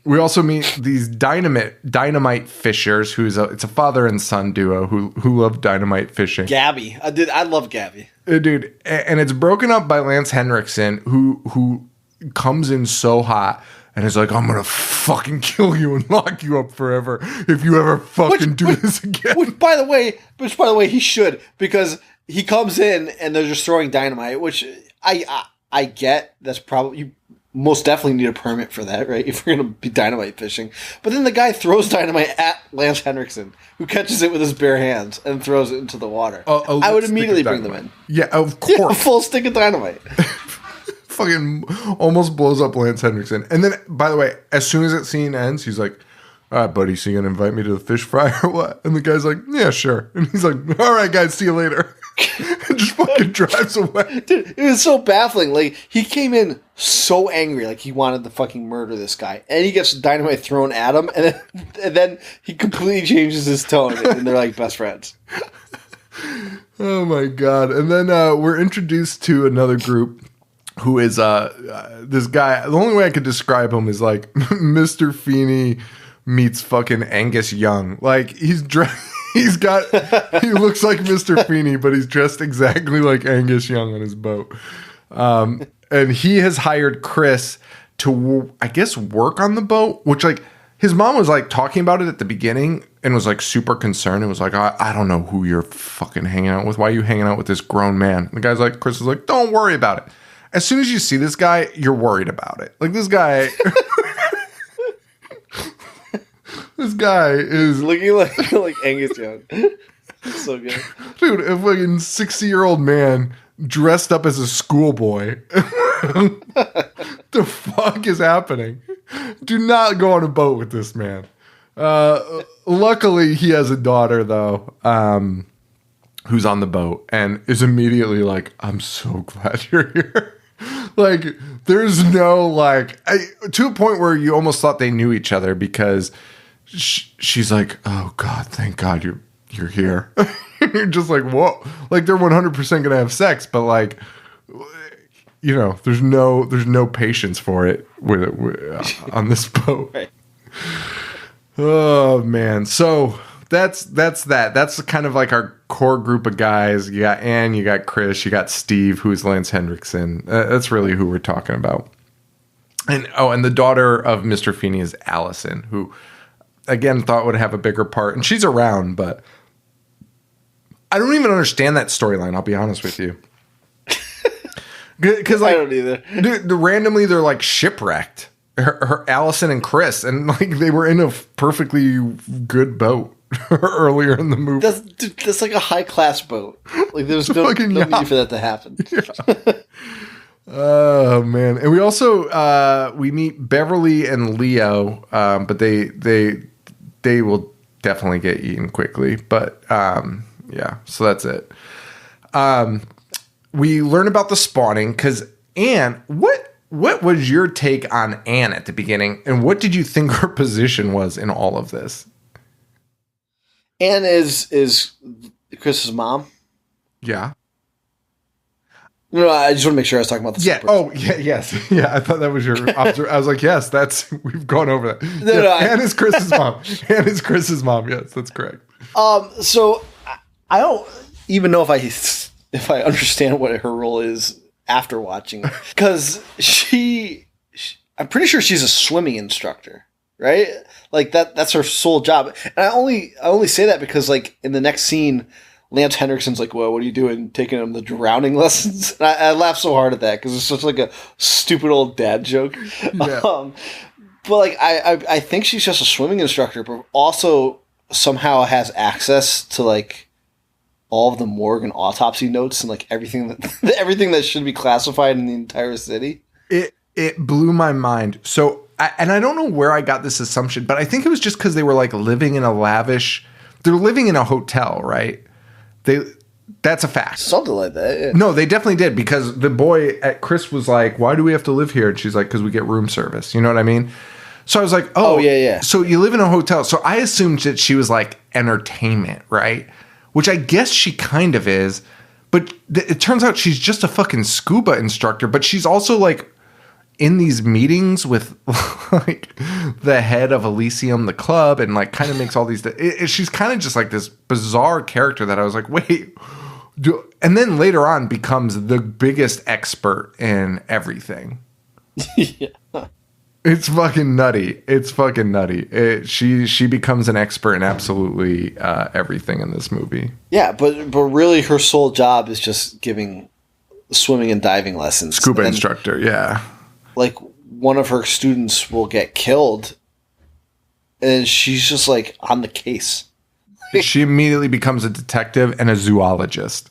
We also meet these dynamite fishers, it's a father and son duo who love dynamite fishing. Gabby. I love Gabby. Dude, and it's broken up by Lance Henriksen, who comes in so hot and is like, I'm gonna fucking kill you and lock you up forever if you ever fucking do this again. Which by the way, he should, because he comes in and they're just throwing dynamite, which I get. That's probably, you most definitely need a permit for that, right? If you're going to be dynamite fishing. But then the guy throws dynamite at Lance Henriksen, who catches it with his bare hands and throws it into the water. I would immediately bring them in. Yeah, of course. Yeah, a full stick of dynamite. Fucking almost blows up Lance Henriksen. And then, by the way, as soon as that scene ends, he's like, all right, buddy, so you going to invite me to the fish fry or what? And the guy's like, yeah, sure. And he's like, all right, guys, see you later. And just fucking drives away. Dude, it was so baffling. Like, he came in so angry, like he wanted to fucking murder this guy. And he gets dynamite thrown at him, and then he completely changes his tone, and they're like best friends. Oh, my God. And then we're introduced to another group who is this guy. The only way I could describe him is like Mr. Feeney meets fucking Angus Young. Like he's dressed. He looks like Mr. Feeney, but he's dressed exactly like Angus Young on his boat. And he has hired Chris to, I guess, work on the boat, which like his mom was like talking about it at the beginning and was like super concerned. It was like, I don't know who you're fucking hanging out with. Why are you hanging out with this grown man? And the guy's like, Chris is like, don't worry about it. As soon as you see this guy, you're worried about it. Like this guy, this guy is Looking like Angus Young. So good. dude, a fucking 60-year-old man dressed up as a schoolboy. The fuck is happening? Do not go on a boat with this man. Luckily, he has a daughter though, who's on the boat and is immediately like, "I'm so glad you're here." Like, there's no like to a point where you almost thought they knew each other because she's like, "Oh God, thank God you're here." You're just like, whoa, like they're 100% gonna have sex, but like, you know, there's no patience for it with on this boat. Right. Oh man, so that's kind of like our core group of guys. You got Anne, you got Chris, you got Steve, who's Lance Hendrickson. That's really who we're talking about. And the daughter of Mr. Feeney is Allison, who again thought would have a bigger part, and she's around, but I don't even understand that storyline. I'll be honest with you, because like, I don't either. Dude, randomly they're like shipwrecked. Her Allison and Chris, and like they were in a perfectly good boat earlier in the movie. That's like a high class boat. Like there's no need for that to happen. Yeah. Oh man! And we also we meet Beverly and Leo, but they will definitely get eaten quickly. But yeah, so that's it. We learn about the spawning because Anne. What was your take on Anne at the beginning, and what did you think her position was in all of this? Anne is Chris's mom. Yeah. No, I just want to make sure I was talking about the Yeah. Oh, yeah. Yes. Yeah. I thought that was your observation. I was like, yes, we've gone over that. No, Anne is Chris's mom. Anne is Chris's mom. Yes, that's correct. So I don't even know if I understand what her role is after watching it, because I'm pretty sure she's a swimming instructor, right? Like that's her sole job. And I only say that because like in the next scene, Lance Henriksen's like, "Well, what are you doing? Taking him the drowning lessons?" And I laugh so hard at that because it's such like a stupid old dad joke. Yeah. But like I think she's just a swimming instructor, but also somehow has access to like all of the morgue and autopsy notes and like everything that should be classified in the entire city. It blew my mind. So, I don't know where I got this assumption, but I think it was just because they were like living in they're living in a hotel, right? That's a fact. Something like that. Yeah. No, they definitely did, because the boy at Chris was like, "Why do we have to live here?" And she's like, "Because we get room service." You know what I mean? So I was like, "Oh, yeah. So you live in a hotel." So I assumed that she was like entertainment, right? Which I guess she kind of is, but it turns out she's just a fucking scuba instructor. But she's also like in these meetings with like the head of Elysium, the club, and like kind of makes all these. She's kind of just like this bizarre character that I was like, wait. And then later on becomes the biggest expert in everything. Yeah. It's fucking nutty. She becomes an expert in absolutely everything in this movie. Yeah, but really her sole job is just giving swimming and diving lessons. Scuba instructor, yeah. Like one of her students will get killed and she's just like on the case. She immediately becomes a detective and a zoologist.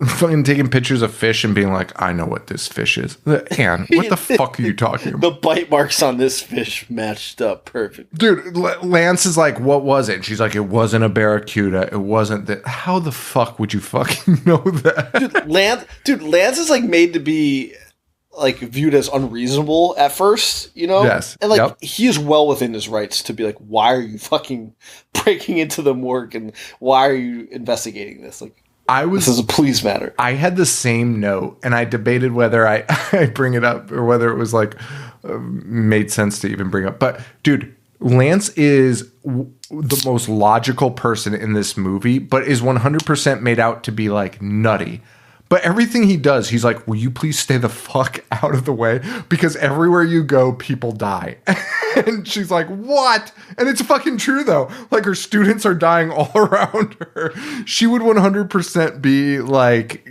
Fucking taking pictures of fish and being like, "I know what this fish is." Anne, what the fuck are you talking about? The bite marks on this fish matched up perfect. Dude, Lance is like, "What was it?" And she's like, "It wasn't a barracuda. It wasn't that." How the fuck would you fucking know that? Lance is like made to be like viewed as unreasonable at first, you know? Yes. And like he is well within his rights to be like, "Why are you fucking breaking into the morgue and why are you investigating this?" Like, This is a police matter. I had the same note, and I debated whether I bring it up or whether it was like made sense to even bring up. But dude, Lance is the most logical person in this movie, but is 100% made out to be like nutty. But everything he does, he's like, will you please stay the fuck out of the way? Because everywhere you go, people die. And she's like, what? And it's fucking true, though. Like, her students are dying all around her. She would 100% be like,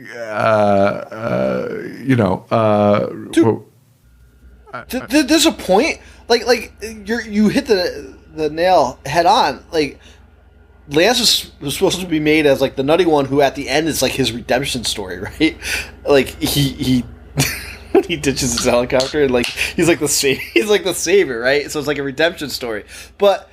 Dude, there's a point. Like you hit the nail head on. Like, Lance was supposed to be made as like the nutty one who at the end is like his redemption story, right? Like he when he ditches his helicopter and like he's like the savior, right? So it's like a redemption story. But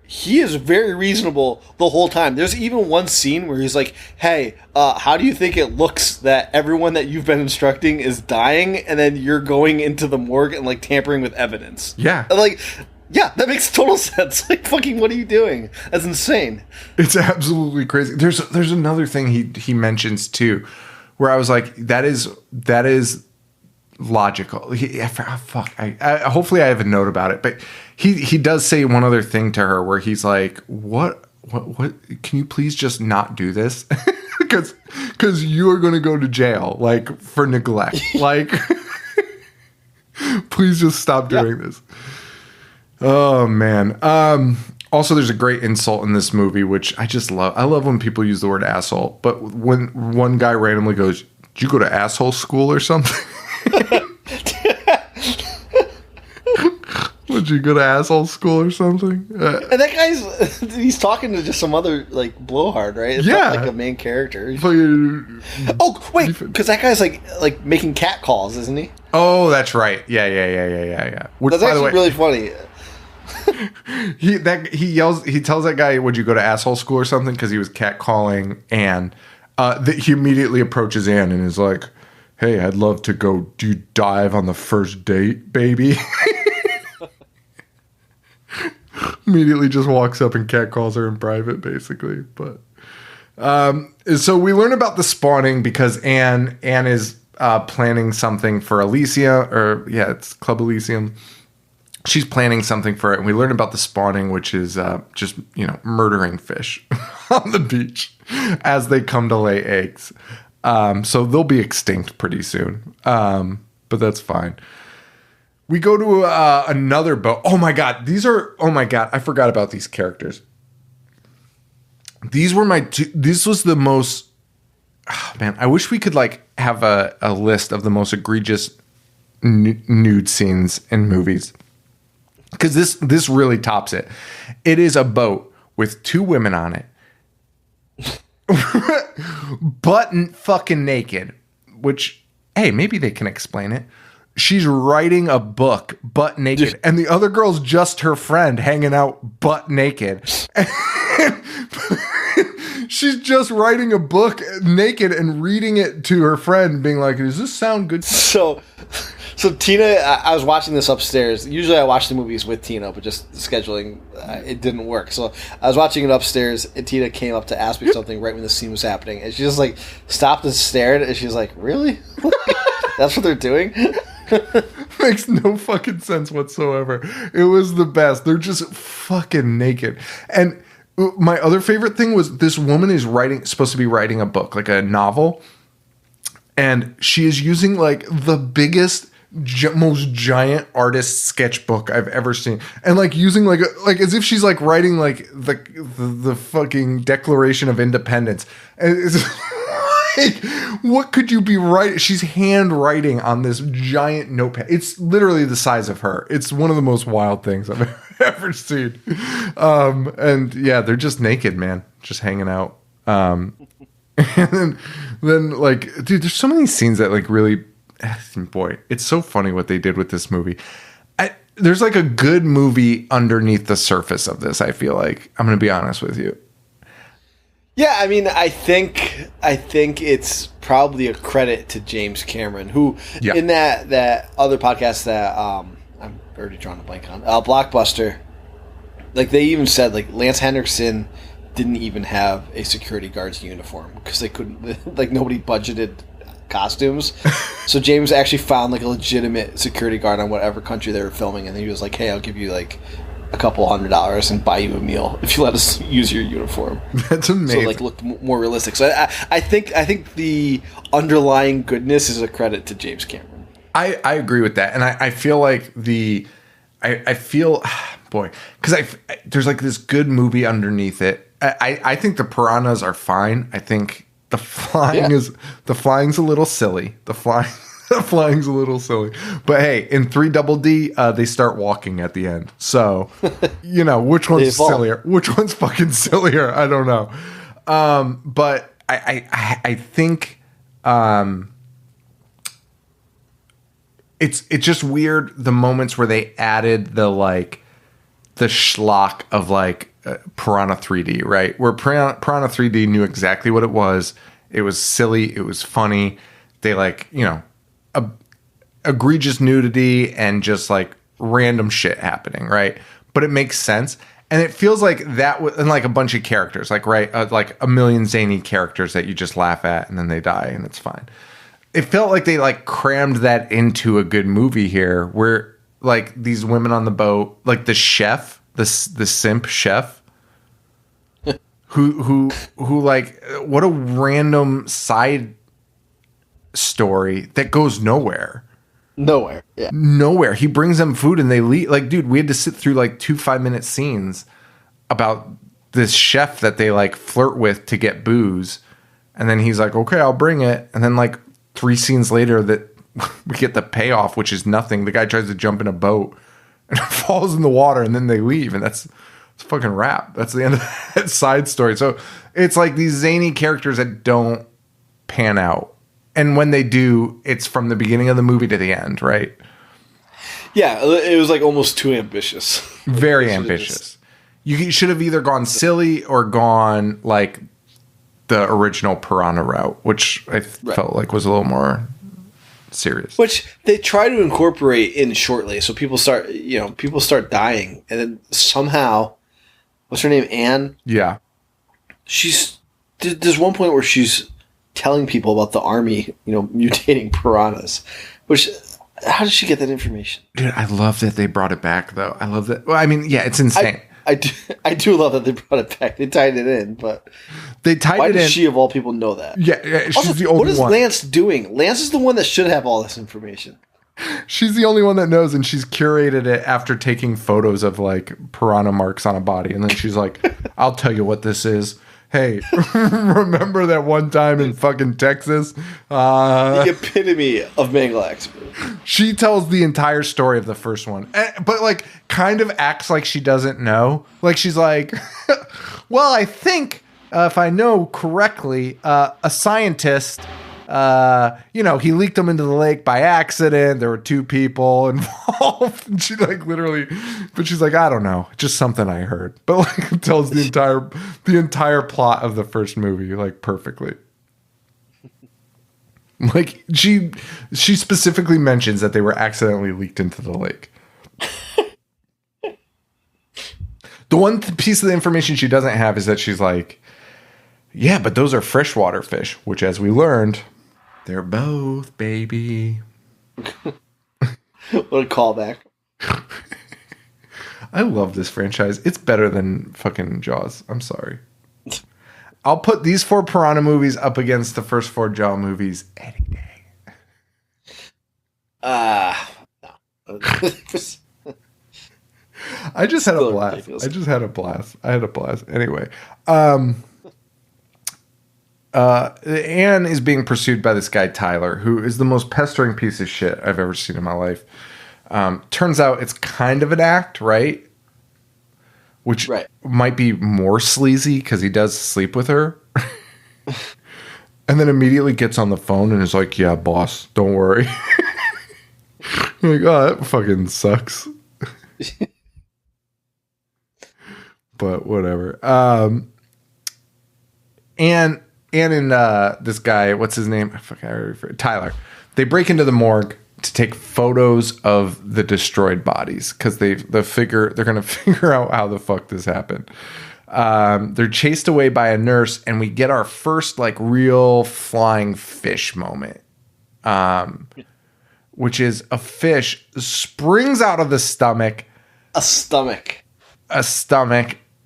he is very reasonable the whole time. There's even one scene where he's like, hey, how do you think it looks that everyone that you've been instructing is dying and then you're going into the morgue and like tampering with evidence? Yeah. And, like, yeah, that makes total sense. Like, fucking, what are you doing? That's insane. It's absolutely crazy. There's another thing he mentions too, where I was like, that is logical. Hopefully I have a note about it, but he does say one other thing to her where he's like, what can you please just not do this? Because you are going to go to jail, like, for neglect. Like, please just stop doing this. Oh, man. Also, there's a great insult in this movie, which I just love. I love when people use the word asshole. But when one guy randomly goes, did you go to asshole school or something? Would you go to asshole school or something? And that he's talking to just some other, like, blowhard, right? It's not like a main character. Oh, wait, because that guy's, like making cat calls, isn't he? Oh, that's right. Yeah. Which, that's actually really funny. He tells that guy, would you go to asshole school or something? Because he was catcalling Anne. He immediately approaches Anne and is like, hey, I'd love to go dive on the first date, baby. Immediately just walks up and catcalls her in private, basically. But so we learn about the spawning because Anne is planning something for Elysia, it's Club Elysium. She's planning something for it, and we learn about the spawning, which is just, murdering fish on the beach as they come to lay eggs. So they'll be extinct pretty soon, but that's fine. We go to another boat. Oh my God, I forgot about these characters. These were this was the most, man, I wish we could like have a list of the most egregious nude scenes in movies. Because this really tops it. It is a boat with two women on it. Butt fucking naked. Which, hey, maybe they can explain it. She's writing a book, butt naked. And the other girl's just her friend hanging out butt naked. She's just writing a book naked and reading it to her friend, being like, does this sound good? So Tina, I was watching this upstairs. Usually I watch the movies with Tina, but just scheduling, it didn't work. So I was watching it upstairs, and Tina came up to ask me something right when the scene was happening. And she just like stopped and stared, and she's like, really? That's what they're doing? Makes no fucking sense whatsoever. It was the best. They're just fucking naked. And my other favorite thing was this woman is supposed to be writing a book, like a novel. And she is using like the biggest, most giant artist sketchbook I've ever seen, and like using like as if she's like writing like the fucking Declaration of Independence. And it's like, what could you be writing? She's handwriting on this giant notepad. It's literally the size of her. It's one of the most wild things I've ever seen. And yeah, they're just naked, man, just hanging out. And then like, dude, there's so many scenes that like really, boy, it's so funny what they did with this movie. There's like a good movie underneath the surface of this. I feel like, I'm going to be honest with you. Yeah, I mean, I think it's probably a credit to James Cameron, who in that other podcast that I'm already drawing a blank on, Blockbuster, like they even said like Lance Henriksen didn't even have a security guard's uniform because they couldn't, like, nobody budgeted costumes. So James actually found like a legitimate security guard on whatever country they were filming, and he was like, hey, I'll give you like a couple $100 and buy you a meal if you let us use your uniform. That's amazing. So like looked more realistic. So I think the underlying goodness is a credit to James Cameron. I agree with that, and I feel like I feel boy, because there's like this good movie underneath it. I think the piranhas are fine. I think the flying's a little silly. The flying's a little silly. But hey, in 3 Double D, they start walking at the end. So, which one's sillier? Which one's fucking sillier? I don't know. But I think it's just weird the moments where they added the schlock of Piranha 3D, right? Where Piranha 3D knew exactly what it was. It was silly. It was funny. They egregious nudity and just random shit happening, right? But it makes sense. And it feels like that and a bunch of characters, like a million zany characters that you just laugh at and then they die and it's fine. It felt like they crammed that into a good movie here where these women on the boat, the chef, the simp chef, who what a random side story that goes nowhere. Yeah. Nowhere. He brings them food and they leave. Dude, we had to sit through 2 5-minute scenes about this chef that they flirt with to get booze. And then he's like, okay, I'll bring it. And then 3 scenes later that we get the payoff, which is nothing. The guy tries to jump in a boat and falls in the water and then they leave. And it's a fucking wrap. That's the end of that side story. So it's these zany characters that don't pan out. And when they do, it's from the beginning of the movie to the end, right? Yeah, it was almost too ambitious. Very ambitious. You should have either gone silly or gone the original Piranha route, which I felt was a little more serious. Which they try to incorporate in shortly, so people start dying, and then somehow, what's her name, Anne? Yeah, there's one point where she's telling people about the army, mutating piranhas. Which, how did she get that information? Dude, I love that they brought it back, though. I love that. Well, I mean, yeah, it's insane. I do love that they brought it back. They tied it in, but why does she of all people know that? Yeah, she's also, the only one. What is Lance doing? Lance is the one that should have all this information. She's the only one that knows, and she's curated it after taking photos of piranha marks on a body, and then she's like, "I'll tell you what this is. Hey, remember that one time in fucking Texas?" The epitome of Mangle expert. She tells the entire story of the first one, but kind of acts like she doesn't know. She's like, well, I think if I know correctly, a scientist, he leaked them into the lake by accident. There were 2 people involved. And she literally, but she's like, I don't know, just something I heard. But tells the entire plot of the first movie perfectly. She specifically mentions that they were accidentally leaked into the lake. The one piece of the information she doesn't have is that she's like, yeah, but those are freshwater fish, which, as we learned, they're both, baby. What a callback. I love this franchise. It's better than fucking Jaws. I'm sorry. I'll put these 4 Piranha movies up against the first 4 Jaw movies any day. No. I just had a blast. Ridiculous. I had a blast. Anyway, Anne is being pursued by this guy, Tyler, who is the most pestering piece of shit I've ever seen in my life. Turns out it's kind of an act, right? Which might be more sleazy because he does sleep with her. And then immediately gets on the phone and is like, yeah, boss, don't worry. You're like, oh, that fucking sucks. But whatever. And this guy, what's his name? Tyler. They break into the morgue to take photos of the destroyed bodies because they're going to figure out how the fuck this happened. They're chased away by a nurse, and we get our first like real flying fish moment, which is a fish springs out of the stomach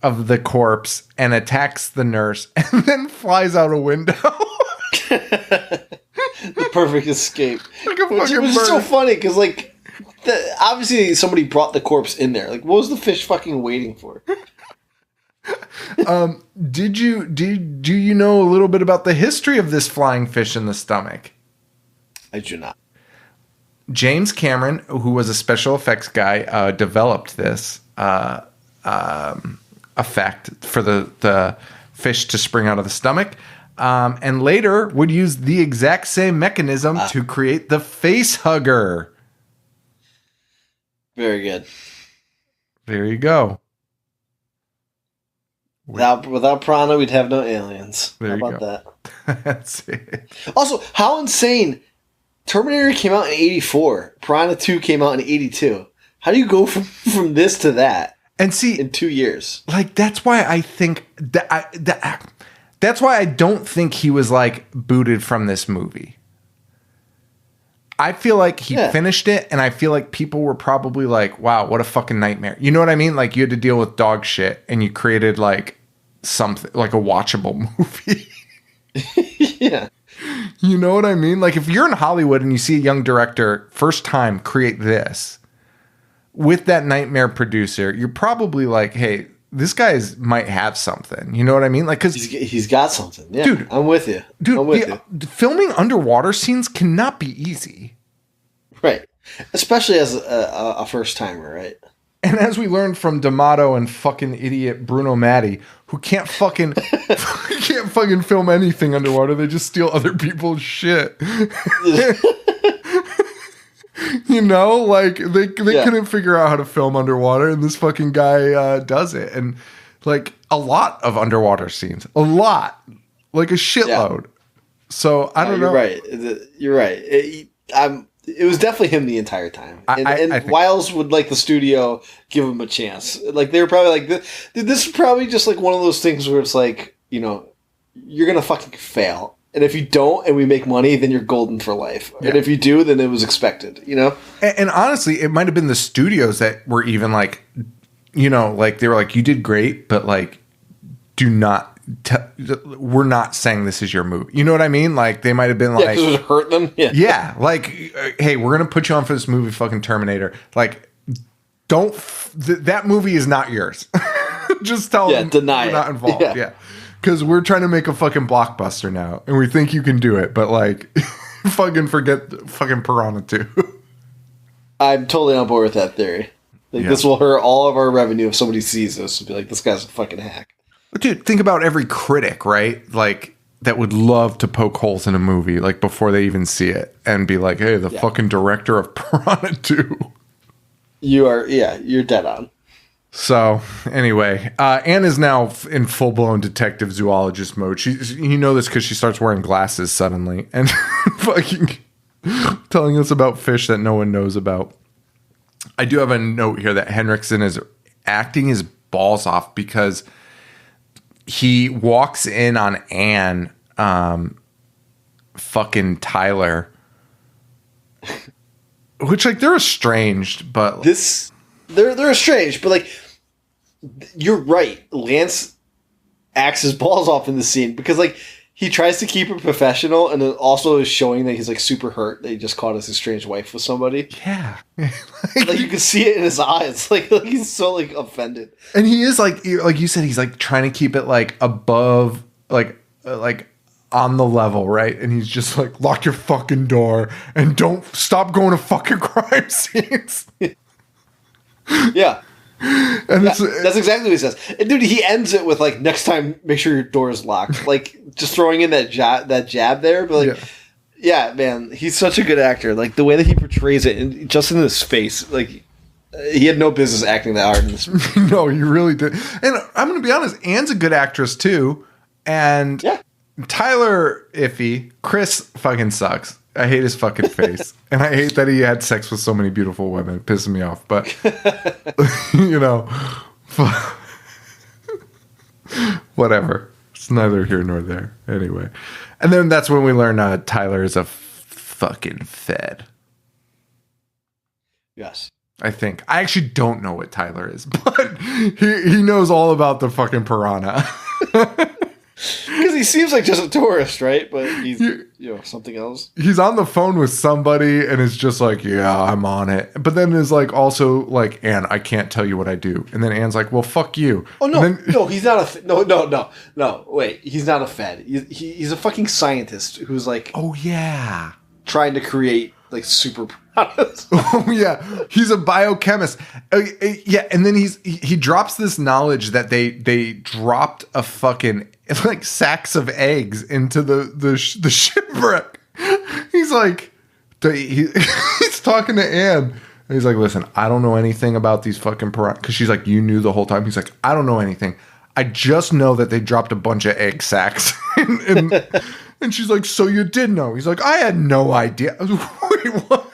of the corpse and attacks the nurse, and then flies out a window. The perfect escape. Like a Which fucking was just so bird. funny because, like, obviously somebody brought the corpse in there. Like, what was the fish fucking waiting for? Do you know a little bit about the history of this flying fish in the stomach? I do not. James Cameron, who was a special effects guy, developed this effect for the fish to spring out of the stomach, and later would use the exact same mechanism to create the face hugger. Very good. There you go. Without Piranha, we'd have no aliens. There How you about go. that? That's it. Also, how insane. Terminator came out in 84. Piranha 2 came out in 82. How do you go from this to that And see, in 2 years? like that's why I think that's why I don't think he was like booted from this movie. I feel like he finished it, and I feel like people were probably like, wow, what a fucking nightmare. You know what I mean? Like, you had to deal with dog shit, and you created like something like a watchable movie. Yeah. You know what I mean? Like, if you're in Hollywood and you see a young director first time create this with that nightmare producer, you're probably like, hey, this guy might have something. You know what I mean? Like, because He's got something. Yeah, Dude. I'm with you. dude, I'm with you. filming underwater scenes cannot be easy. Right. Especially as a first timer, right? And as we learned from D'Amato and fucking idiot Bruno Matti, who can't fucking film anything underwater, they just steal other people's shit. You know, like they couldn't figure out how to film underwater, and this fucking guy does it. And like a lot of underwater scenes, like a shitload. So I don't know. You're right. It was definitely him the entire time. And I think why else would like the studio give him a chance? Like they were probably like, this is probably just like one of those things where it's like, you know, you're gonna fucking fail. And if you don't, and we make money, then you're golden for life. Yeah. And if you do, then it was expected, you know? And honestly, it might have been the studios that were even like, you know, like they were like, you did great, but like, we're not saying this is your movie. You know what I mean? Like they might have been like, because it would hurt them. Yeah. Like, hey, we're going to put you on for this movie, fucking Terminator. Like, that movie is not yours. Just tell them deny you're it. not involved. Yeah. Because we're trying to make a fucking blockbuster now, and we think you can do it, but like, fucking forget fucking Piranha 2. I'm totally on board with that theory. Like this will hurt all of our revenue if somebody sees this and be like, this guy's a fucking hack. Dude, think about every critic, right? Like, that would love to poke holes in a movie, like, before they even see it, and be like, hey, the fucking director of Piranha 2. You're dead on. So, anyway, Anne is now in full-blown detective zoologist mode. You know this because she starts wearing glasses suddenly and fucking telling us about fish that no one knows about. I do have a note here that Henriksen is acting his balls off because he walks in on Anne, fucking Tyler, which, like, they're estranged, but... They're estranged, but, like, you're right. Lance acts his balls off in the scene because, like, he tries to keep it professional and it also is showing that he's, like, super hurt that he just caught his estranged wife with somebody. Yeah. Like, you can see it in his eyes. Like he's so, like, offended. And he is, like you said, he's, like, trying to keep it, like, above, like on the level, right? And he's just like, lock your fucking door and don't stop going to fucking crime scenes. Yeah. And that's exactly what he says. And dude, he ends it with like, next time, make sure your door is locked. Like, just throwing in that jab there. But like, yeah, man, he's such a good actor. Like, the way that he portrays it, and just in his face, like, he had no business acting that hard in this movie. No, he really did. And I'm going to be honest, Anne's a good actress too. And Tyler, iffy. Chris fucking sucks. I hate his fucking face. And I hate that he had sex with so many beautiful women. It pisses me off. But, you know, Whatever. It's neither here nor there. Anyway. And then that's when we learn Tyler is a fucking fed. Yes. I think. I actually don't know what Tyler is, but he knows all about the fucking piranha. Because he seems like just a tourist, right? But he's, something else. He's on the phone with somebody and is just like, yeah, I'm on it. But then is like, also like, Anne, I can't tell you what I do. And then Anne's like, well, fuck you. Oh, no. Then, No, he's not a... No. Wait, he's not a Fed. He's a fucking scientist who's like... oh, yeah. Trying to create like super products. Oh, yeah. He's a biochemist. Yeah, and then he drops this knowledge that they dropped a fucking... like sacks of eggs into the shipwreck. He's like, he's talking to Anne. And he's like, listen, I don't know anything about these fucking piranhas. Because she's like, you knew the whole time. He's like, I don't know anything. I just know that they dropped a bunch of egg sacks. And she's like, so you did know? He's like, I had no idea. I was like, wait, what?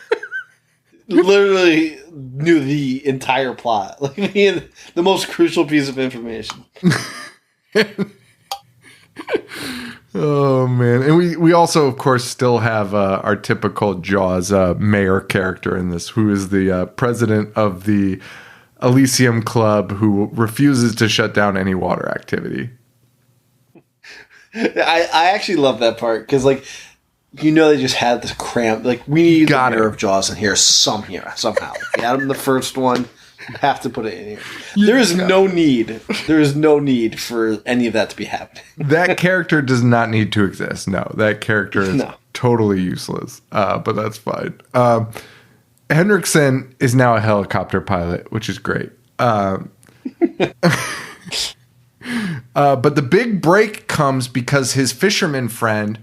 Literally knew the entire plot. Like the most crucial piece of information. Oh man, and we also of course still have our typical Jaws mayor character in this, who is the president of the Elysium Club, who refuses to shut down any water activity. I actually love that part because they just had this cramp. Like we need the mayor of Jaws in here somehow. If you had him in the first one, you have to put it in here. There is no need. There is no need for any of that to be happening. That character does not need to exist. No, that character is totally useless. But that's fine. Hendrickson is now a helicopter pilot, which is great. But the big break comes because his fisherman friend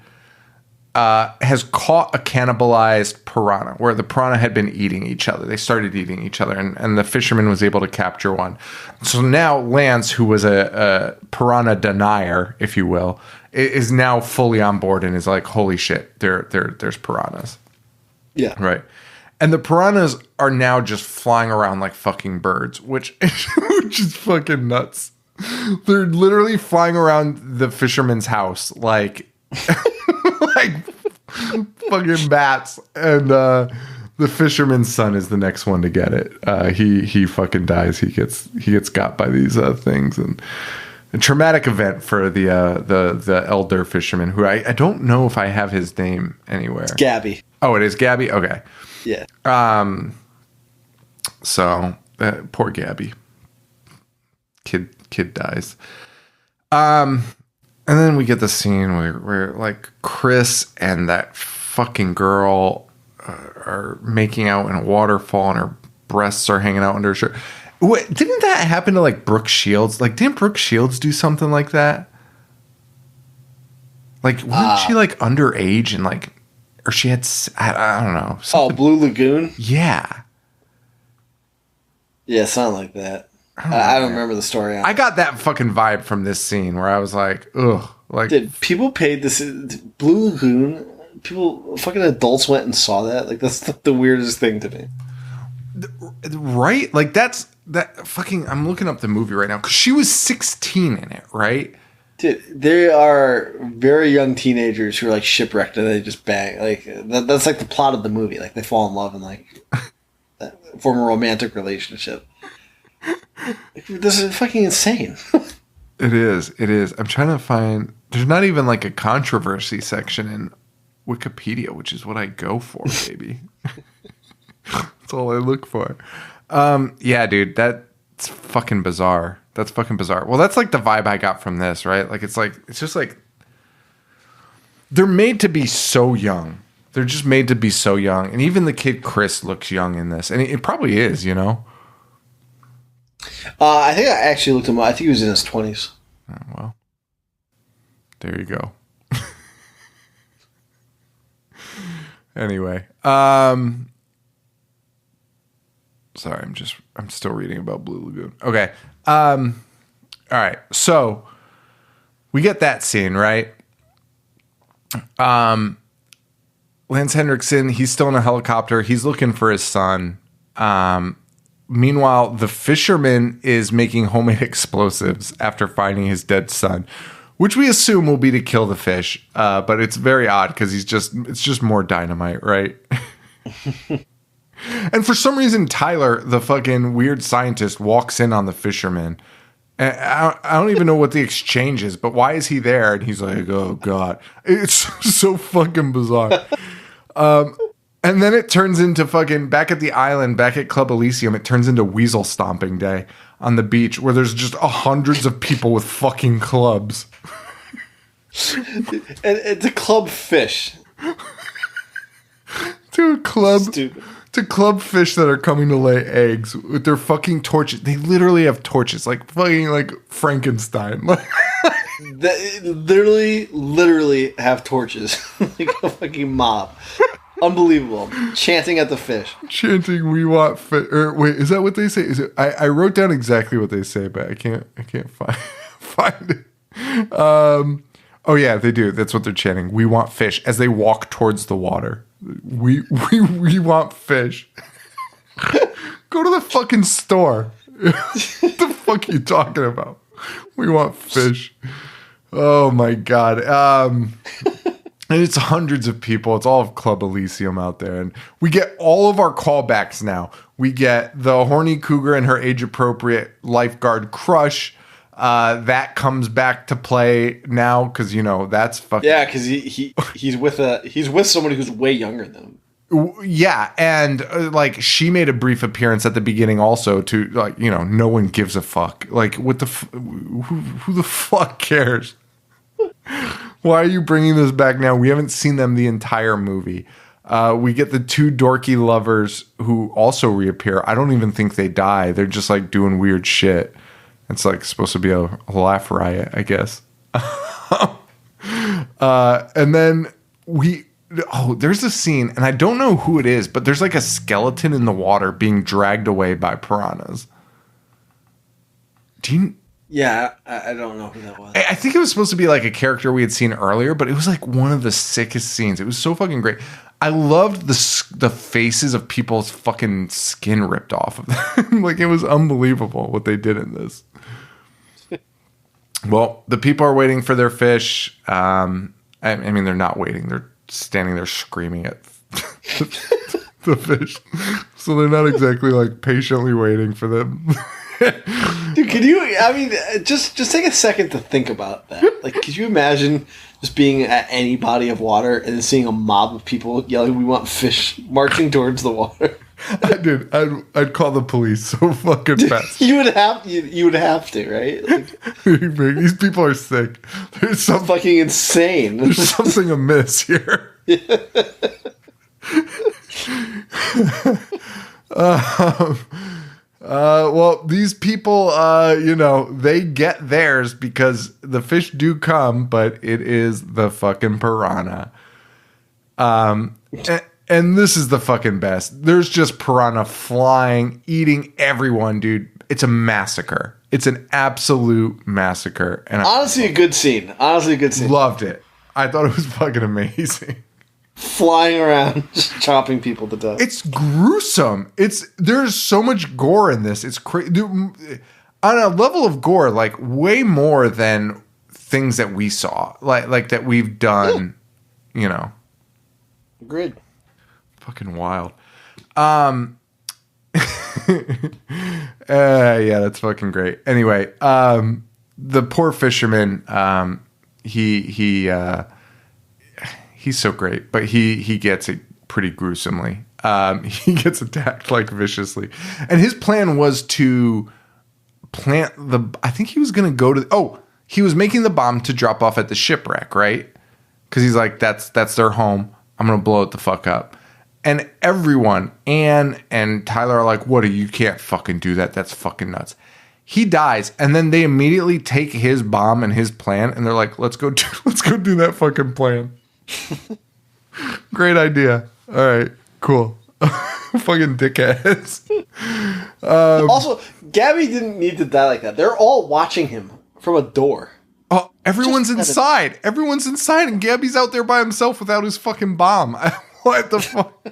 has caught a cannibalized piranha, where the piranha had been eating each other. They started eating each other, and the fisherman was able to capture one. So now Lance, who was a piranha denier, if you will, is now fully on board and is like, holy shit, there's piranhas. Yeah. Right. And the piranhas are now just flying around like fucking birds, which is fucking nuts. They're literally flying around the fisherman's house like like fucking bats, and the fisherman's son is the next one to get it. He fucking dies. He gets got by these things, and a traumatic event for the elder fisherman, who I don't know if I have his name anywhere. It's Gabby. Oh, it is Gabby. Okay. Yeah. So poor Gabby. Kid dies. And then we get the scene where like Chris and that fucking girl are making out in a waterfall, and her breasts are hanging out under her shirt. What, didn't that happen to like Brooke Shields? Like, didn't Brooke Shields do something like that? Like, wasn't she like underage and like, or she had, I don't know. Something. Oh, Blue Lagoon? Yeah. Yeah, something like that. I don't remember the story. I got that fucking vibe from this scene where I was like, ugh. Like, did people paid this Blue Lagoon? People, fucking adults went and saw that. Like, that's the weirdest thing to me. Right? Like, that fucking, I'm looking up the movie right now because she was 16 in it, right? Dude, they are very young teenagers who are like shipwrecked and they just bang. Like, that's like the plot of the movie. Like, they fall in love and like form a romantic relationship. Like, this is fucking insane. It is. I'm trying to find. There's not even like a controversy section in Wikipedia, which is what I go for, baby. That's all I look for. Yeah, dude, that's fucking bizarre. That's fucking bizarre. Well, that's like the vibe I got from this, right? Like, it's just like they're made to be so young. They're just made to be so young, and even the kid Chris looks young in this, and it probably is, you know. I think I actually looked him up. I think he was in his 20s. Oh, well, there you go. Anyway, sorry, I'm still reading about Blue Lagoon. Okay. All right. So we get that scene, right? Lance Hendrickson, he's still in a helicopter. He's looking for his son. Meanwhile, the fisherman is making homemade explosives after finding his dead son, which we assume will be to kill the fish. But it's very odd because it's just more dynamite, right? And for some reason, Tyler, the fucking weird scientist, walks in on the fisherman. And I don't even know what the exchange is, but why is he there? And he's like, oh, God. It's so fucking bizarre. And then it turns into fucking, back at the island, back at Club Elysium, it turns into weasel stomping day on the beach where there's just hundreds of people with fucking clubs. And it's a club fish. To a club. Stupid. To club fish that are coming to lay eggs with their fucking torches. They literally have torches, like fucking like Frankenstein. They literally have torches. Like a fucking mob. Unbelievable. Chanting at the fish. Chanting, "We want fish." Or wait, is that what they say? Is it? I wrote down exactly what they say, but I can't find it. Oh yeah, they do. That's what they're chanting. "We want fish" as they walk towards the water. We want fish. Go to the fucking store. What the fuck are you talking about? We want fish. Oh my God. And it's hundreds of people. It's all of Club Elysium out there. And we get all of our callbacks now. We get the horny cougar and her age-appropriate lifeguard crush. That comes back to play now because, you know, that's fucking... Yeah, because he's with somebody who's way younger than him. Yeah, and like she made a brief appearance at the beginning also to, like, you know, no one gives a fuck. Like, what the who the fuck cares? Why are you bringing this back now? We haven't seen them the entire movie. We get the two dorky lovers who also reappear. I don't even think they die. They're just like doing weird shit. It's like supposed to be a laugh riot, I guess. And then there's a scene, and I don't know who it is, but there's like a skeleton in the water being dragged away by piranhas. Do you... Yeah, I don't know who that was. I think it was supposed to be like a character we had seen earlier, but it was like one of the sickest scenes. It was so fucking great. I loved the faces of people's fucking skin ripped off of them. Like, it was unbelievable what they did in this. Well, the people are waiting for their fish. I mean, they're not waiting. They're standing there screaming at the fish. So they're not exactly like patiently waiting for them. Dude, could you? I mean, just take a second to think about that. Like, could you imagine just being at any body of water and then seeing a mob of people yelling, "We want fish," marching towards the water? I'd call the police so fucking fast. You would have to, right? Like, these people are sick. There's some fucking insane. There's something amiss here. Well, these people, you know, they get theirs because the fish do come, but it is the fucking piranha. And this is the fucking best. There's just piranha flying, eating everyone, dude. It's a massacre. It's an absolute massacre. And honestly, a good scene. Loved it. I thought it was fucking amazing. Flying around, just chopping people to death. It's gruesome. There's so much gore in this. It's crazy. On a level of gore, like way more than things that we saw, like that we've done. You know, agreed. Fucking wild. Yeah, that's fucking great. Anyway, the poor fisherman, he's so great, but he gets it pretty gruesomely. He gets attacked like viciously, and his plan was to plant I think he was going to go to. He was making the bomb to drop off at the shipwreck, right? Because he's like, that's their home. I'm going to blow it the fuck up. And everyone, Anne and Tyler, are like, "What? You can't fucking do that. That's fucking nuts." He dies, and then they immediately take his bomb and his plan, and they're like, "Let's go do that fucking plan." Great idea. All right, cool. Fucking dickheads. Also, Gabby didn't need to die like that. They're all watching him from a door. Oh, everyone's inside. Everyone's inside, and Gabby's out there by himself without his fucking bomb. What the fuck?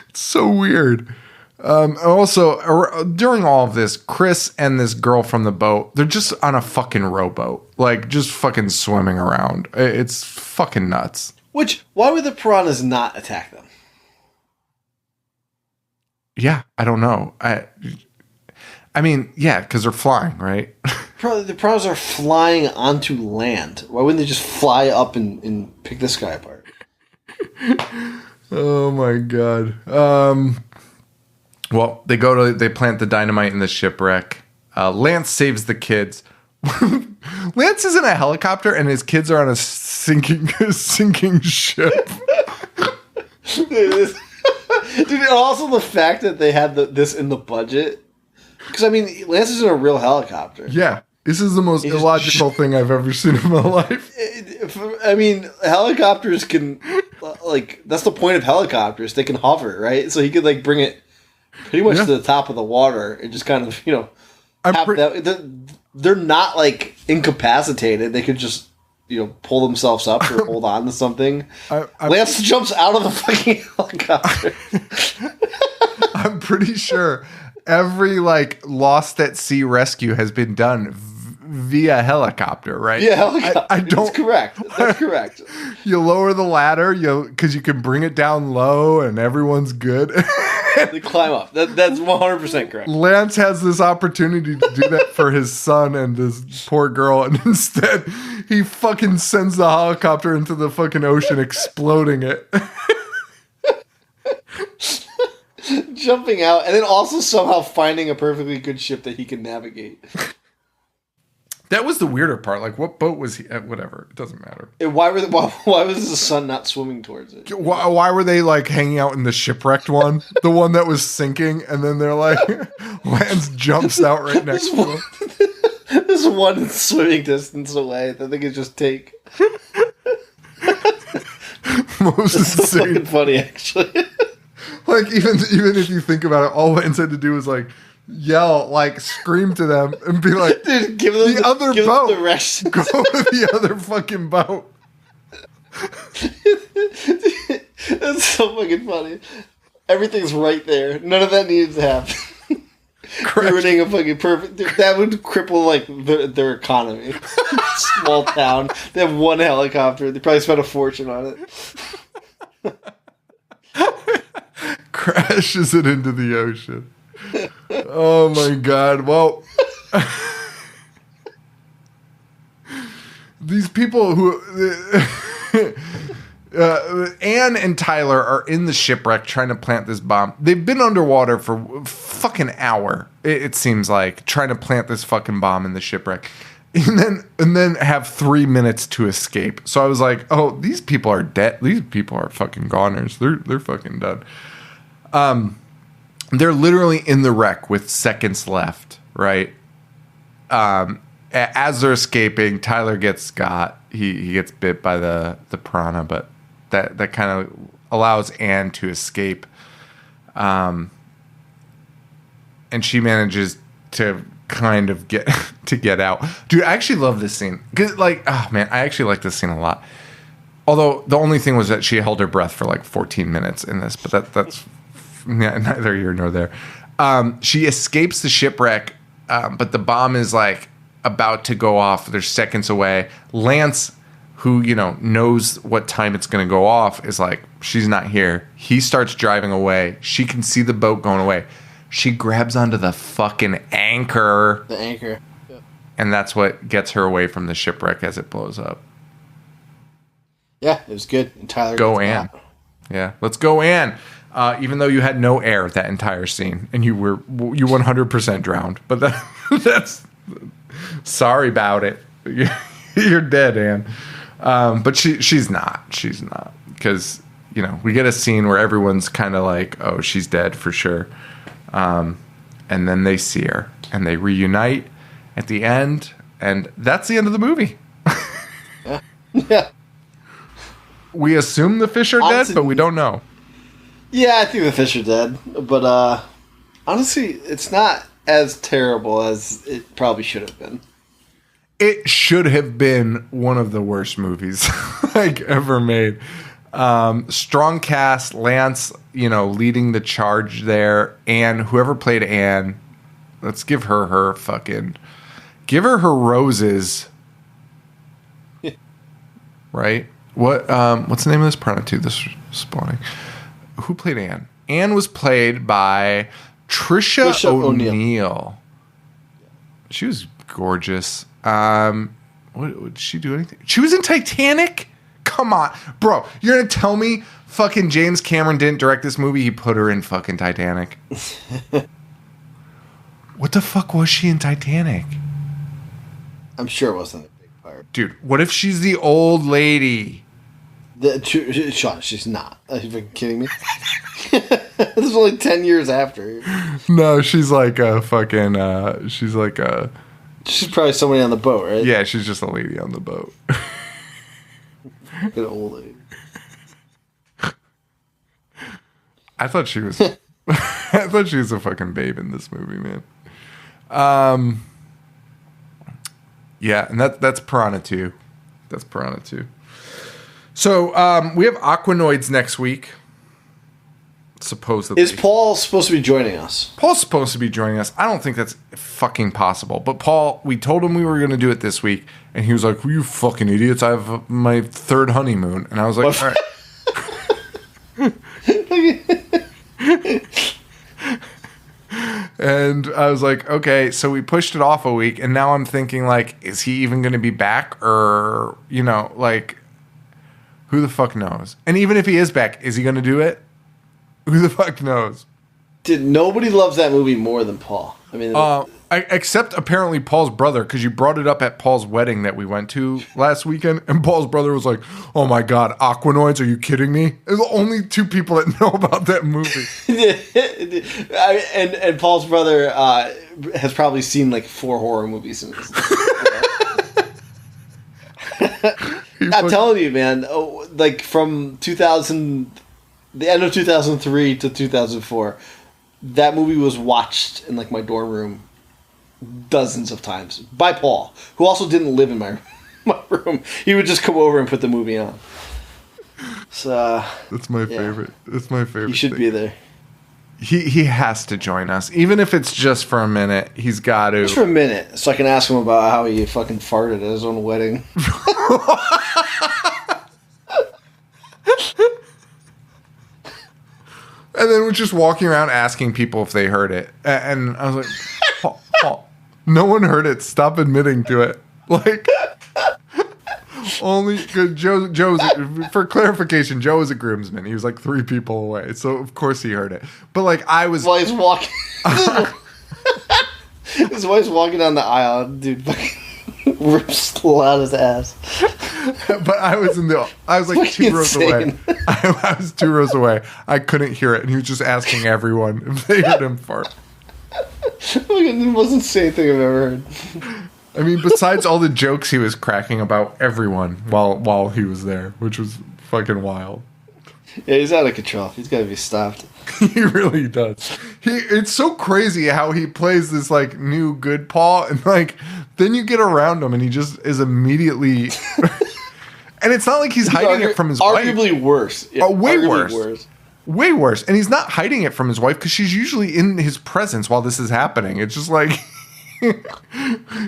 It's so weird. Also, during all of this, Chris and this girl from the boat, they're just on a fucking rowboat. Like, just fucking swimming around. It's fucking nuts. Why would the piranhas not attack them? Yeah, I don't know. I mean, yeah, because they're flying, right? The piranhas are flying onto land. Why wouldn't they just fly up and pick this guy apart? Oh my god. Well, they plant the dynamite in the shipwreck. Lance saves the kids. Lance is in a helicopter and his kids are on a sinking ship. Dude, and also the fact that they had this in the budget. Because, I mean, Lance is in a real helicopter. Yeah. This is the most illogical thing I've ever seen in my life. I mean, helicopters can, like, that's the point of helicopters. They can hover, right? So he could, like, bring it pretty much to the top of the water and just kind of, they're not, like, incapacitated. They could just, pull themselves up or hold on to something. Lance jumps out of the fucking helicopter. I'm pretty sure every, like, Lost at Sea rescue has been done via helicopter, right? Yeah, helicopter. I don't. That's correct. That's correct. You lower the ladder, because you can bring it down low, and everyone's good. They climb up. That's 100% correct. Lance has this opportunity to do that for his son and this poor girl, and instead he fucking sends the helicopter into the fucking ocean, exploding it. Jumping out, and then also somehow finding a perfectly good ship that he can navigate. That was the weirder part. Like, what boat was he at? Whatever. It doesn't matter. And why was the son not swimming towards it? Why were they, like, hanging out in the shipwrecked one? The one that was sinking, and then they're like, Lance jumps out right next to him. There's one swimming distance away that they could just take. Most That's insane. fucking funny, actually. Like, even if you think about it, all Lance had to do was, like, yell, like, scream to them and be like, Dude, give them the other boat. Them the rest. Go to the other fucking boat. That's so fucking funny. Everything's right there. None of that needs to happen. Ruining a fucking perfect. That would cripple, like, their economy. Small town. They have one helicopter. They probably spent a fortune on it. Crashes it into the ocean. Oh my god. Well, these people who Anne and Tyler are in the shipwreck trying to plant this bomb. They've been underwater for fucking hour, it seems like, trying to plant this fucking bomb in the shipwreck. And then have 3 minutes to escape. So I was like, oh, these people are dead. These people are fucking goners. They're fucking done. They're literally in the wreck with seconds left, right? As they're escaping, Tyler gets got. He gets bit by the piranha, but that kind of allows Anne to escape. And she manages to kind of get out. Dude, I actually love this scene. 'Cause, like, oh man, I actually like this scene a lot. Although the only thing was that she held her breath for like 14 minutes in this, but that's neither here nor there. She escapes the shipwreck, but the bomb is like about to go off. They're seconds away. Lance, who, knows what time it's going to go off, is like, she's not here. He starts driving away. She can see the boat going away. She grabs onto the fucking anchor. The anchor. Yep. And that's what gets her away from the shipwreck as it blows up. Yeah, it was good. And Tyler go Anne. Yeah, let's go Anne. Even though you had no air that entire scene, and you 100% drowned. But that's sorry about it. You're dead, Anne. But she's not. She's not, because we get a scene where everyone's kind of like, oh, she's dead for sure. And then they see her, and they reunite at the end, and that's the end of the movie. Yeah. We assume the fish are dead, but we don't know. Yeah, I think the fish are dead. But honestly, it's not as terrible as it probably should have been. It should have been one of the worst movies like ever made. Strong cast, Lance, leading the charge there, and whoever played Anne, let's give her her roses. Right? What's the name of this? Piranha 2, this is spawning. Who played Anne? Anne was played by Trisha O'Neill. She was gorgeous. Did she do anything? She was in Titanic? Come on. Bro, you're going to tell me fucking James Cameron didn't direct this movie? He put her in fucking Titanic. What the fuck was she in Titanic? I'm sure it wasn't a big part. Dude, what if she's the old lady? Sean, she's not. Are you fucking kidding me? This is only 10 years after. No, she's like a fucking, she's like a... She's probably somebody on the boat, right? Yeah, she's just a lady on the boat. An old lady. I thought she was... I thought she was a fucking babe in this movie, man. Yeah, and that's Piranha 2. That's Piranha 2. So, we have Aquanoids next week. Supposedly. Is Paul supposed to be joining us? Paul's supposed to be joining us. I don't think that's fucking possible. But Paul, we told him we were going to do it this week, and he was like, "You fucking idiots! I have my third honeymoon." And I was like, "All right." And I was like, "Okay." So we pushed it off a week, and now I'm thinking, like, is he even going to be back, or like, who the fuck knows? And even if he is back, is he going to do it? Who the fuck knows? Did nobody loves that movie more than Paul? I mean, except apparently Paul's brother, because you brought it up at Paul's wedding that we went to last weekend, and Paul's brother was like, "Oh my god, Aquanoids? Are you kidding me?" There's only two people that know about that movie. and Paul's brother has probably seen like 4 horror movies in his I'm telling you, man. Like from 2000. The end of 2003 to 2004, that movie was watched in like my dorm room dozens of times by Paul, who also didn't live in my room. He would just come over and put the movie on. So that's my favorite. That's my favorite. He should be there. He has to join us, even if it's just for a minute. He's got to. Just for a minute, so I can ask him about how he fucking farted at his own wedding. And then we're just walking around asking people if they heard it. And I was like, Paul, no one heard it. Stop admitting to it. Like, only Joe's, for clarification, Joe was a groomsman. He was like 3 people away. So, of course, he heard it. But, like, I was... While he's walking... His wife's walking down the aisle. Dude, fucking rips out his ass. But I was like 2 rows away. I was 2 rows away. I couldn't hear it, and he was just asking everyone if they heard him fart. It wasn't the same thing I've ever heard. I mean, besides all the jokes he was cracking about everyone while he was there, which was fucking wild. Yeah, he's out of control. He's got to be stopped. He really does. It's so crazy how he plays this like new good Paul, and like then you get around him, and he just is immediately. And it's not like he's hiding it from his wife. Arguably worse. Yeah, way worse. Way worse. And he's not hiding it from his wife because she's usually in his presence while this is happening. It's just like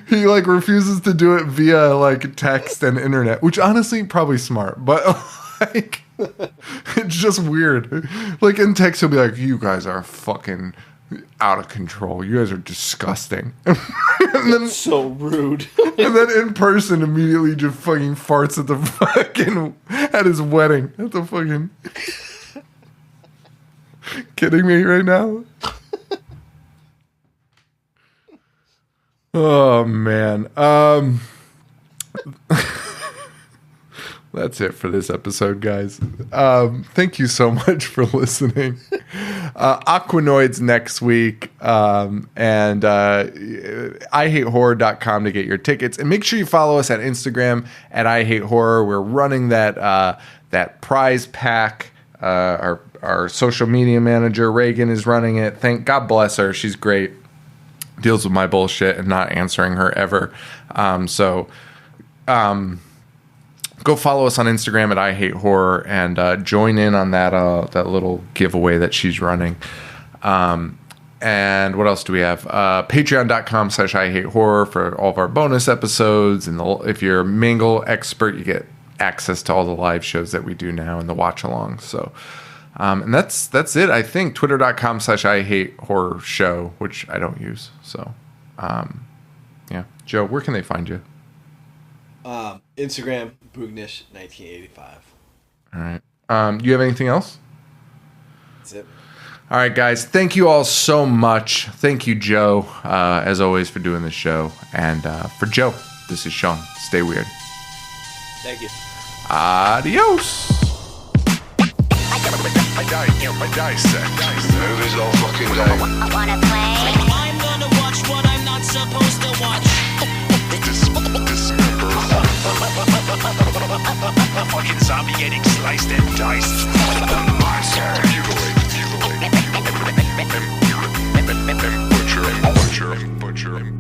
he like refuses to do it via like text and internet, which honestly probably smart, but like it's just weird. Like in text he'll be like, "You guys are fucking out of control. You guys are disgusting." And then, so rude. And then in person immediately just fucking farts at the fucking at his wedding. At the fucking kidding me right now? Oh man. That's it for this episode, guys. Thank you so much for listening. Aquanoids next week. And IHateHorror.com to get your tickets. And make sure you follow us at Instagram at IHateHorror. We're running that prize pack. Our social media manager, Reagan, is running it. God bless her. She's great. Deals with my go follow us on Instagram at I Hate Horror and join in on that little giveaway that she's running. And what else do we have? Patreon.com/I Hate Horror for all of our bonus episodes. And if you're a Mingle expert, you get access to all the live shows that we do now and the watch along. So, and that's it. I think Twitter.com/I Hate Horror Show, which I don't use. So, yeah. Joe, where can they find you? Instagram, Boognish1985. All right. You have anything else? That's it. All right, guys. Thank you all so much. Thank you, Joe, as always, for doing the show. And for Joe, this is Sean. Stay weird. Thank you. Adios. I dissect. Movies all fucking day. Wanna play? I'm gonna watch what I'm not supposed to watch. Dismember. Fucking zombie getting sliced and diced. Monster. Mutilate. Butcher.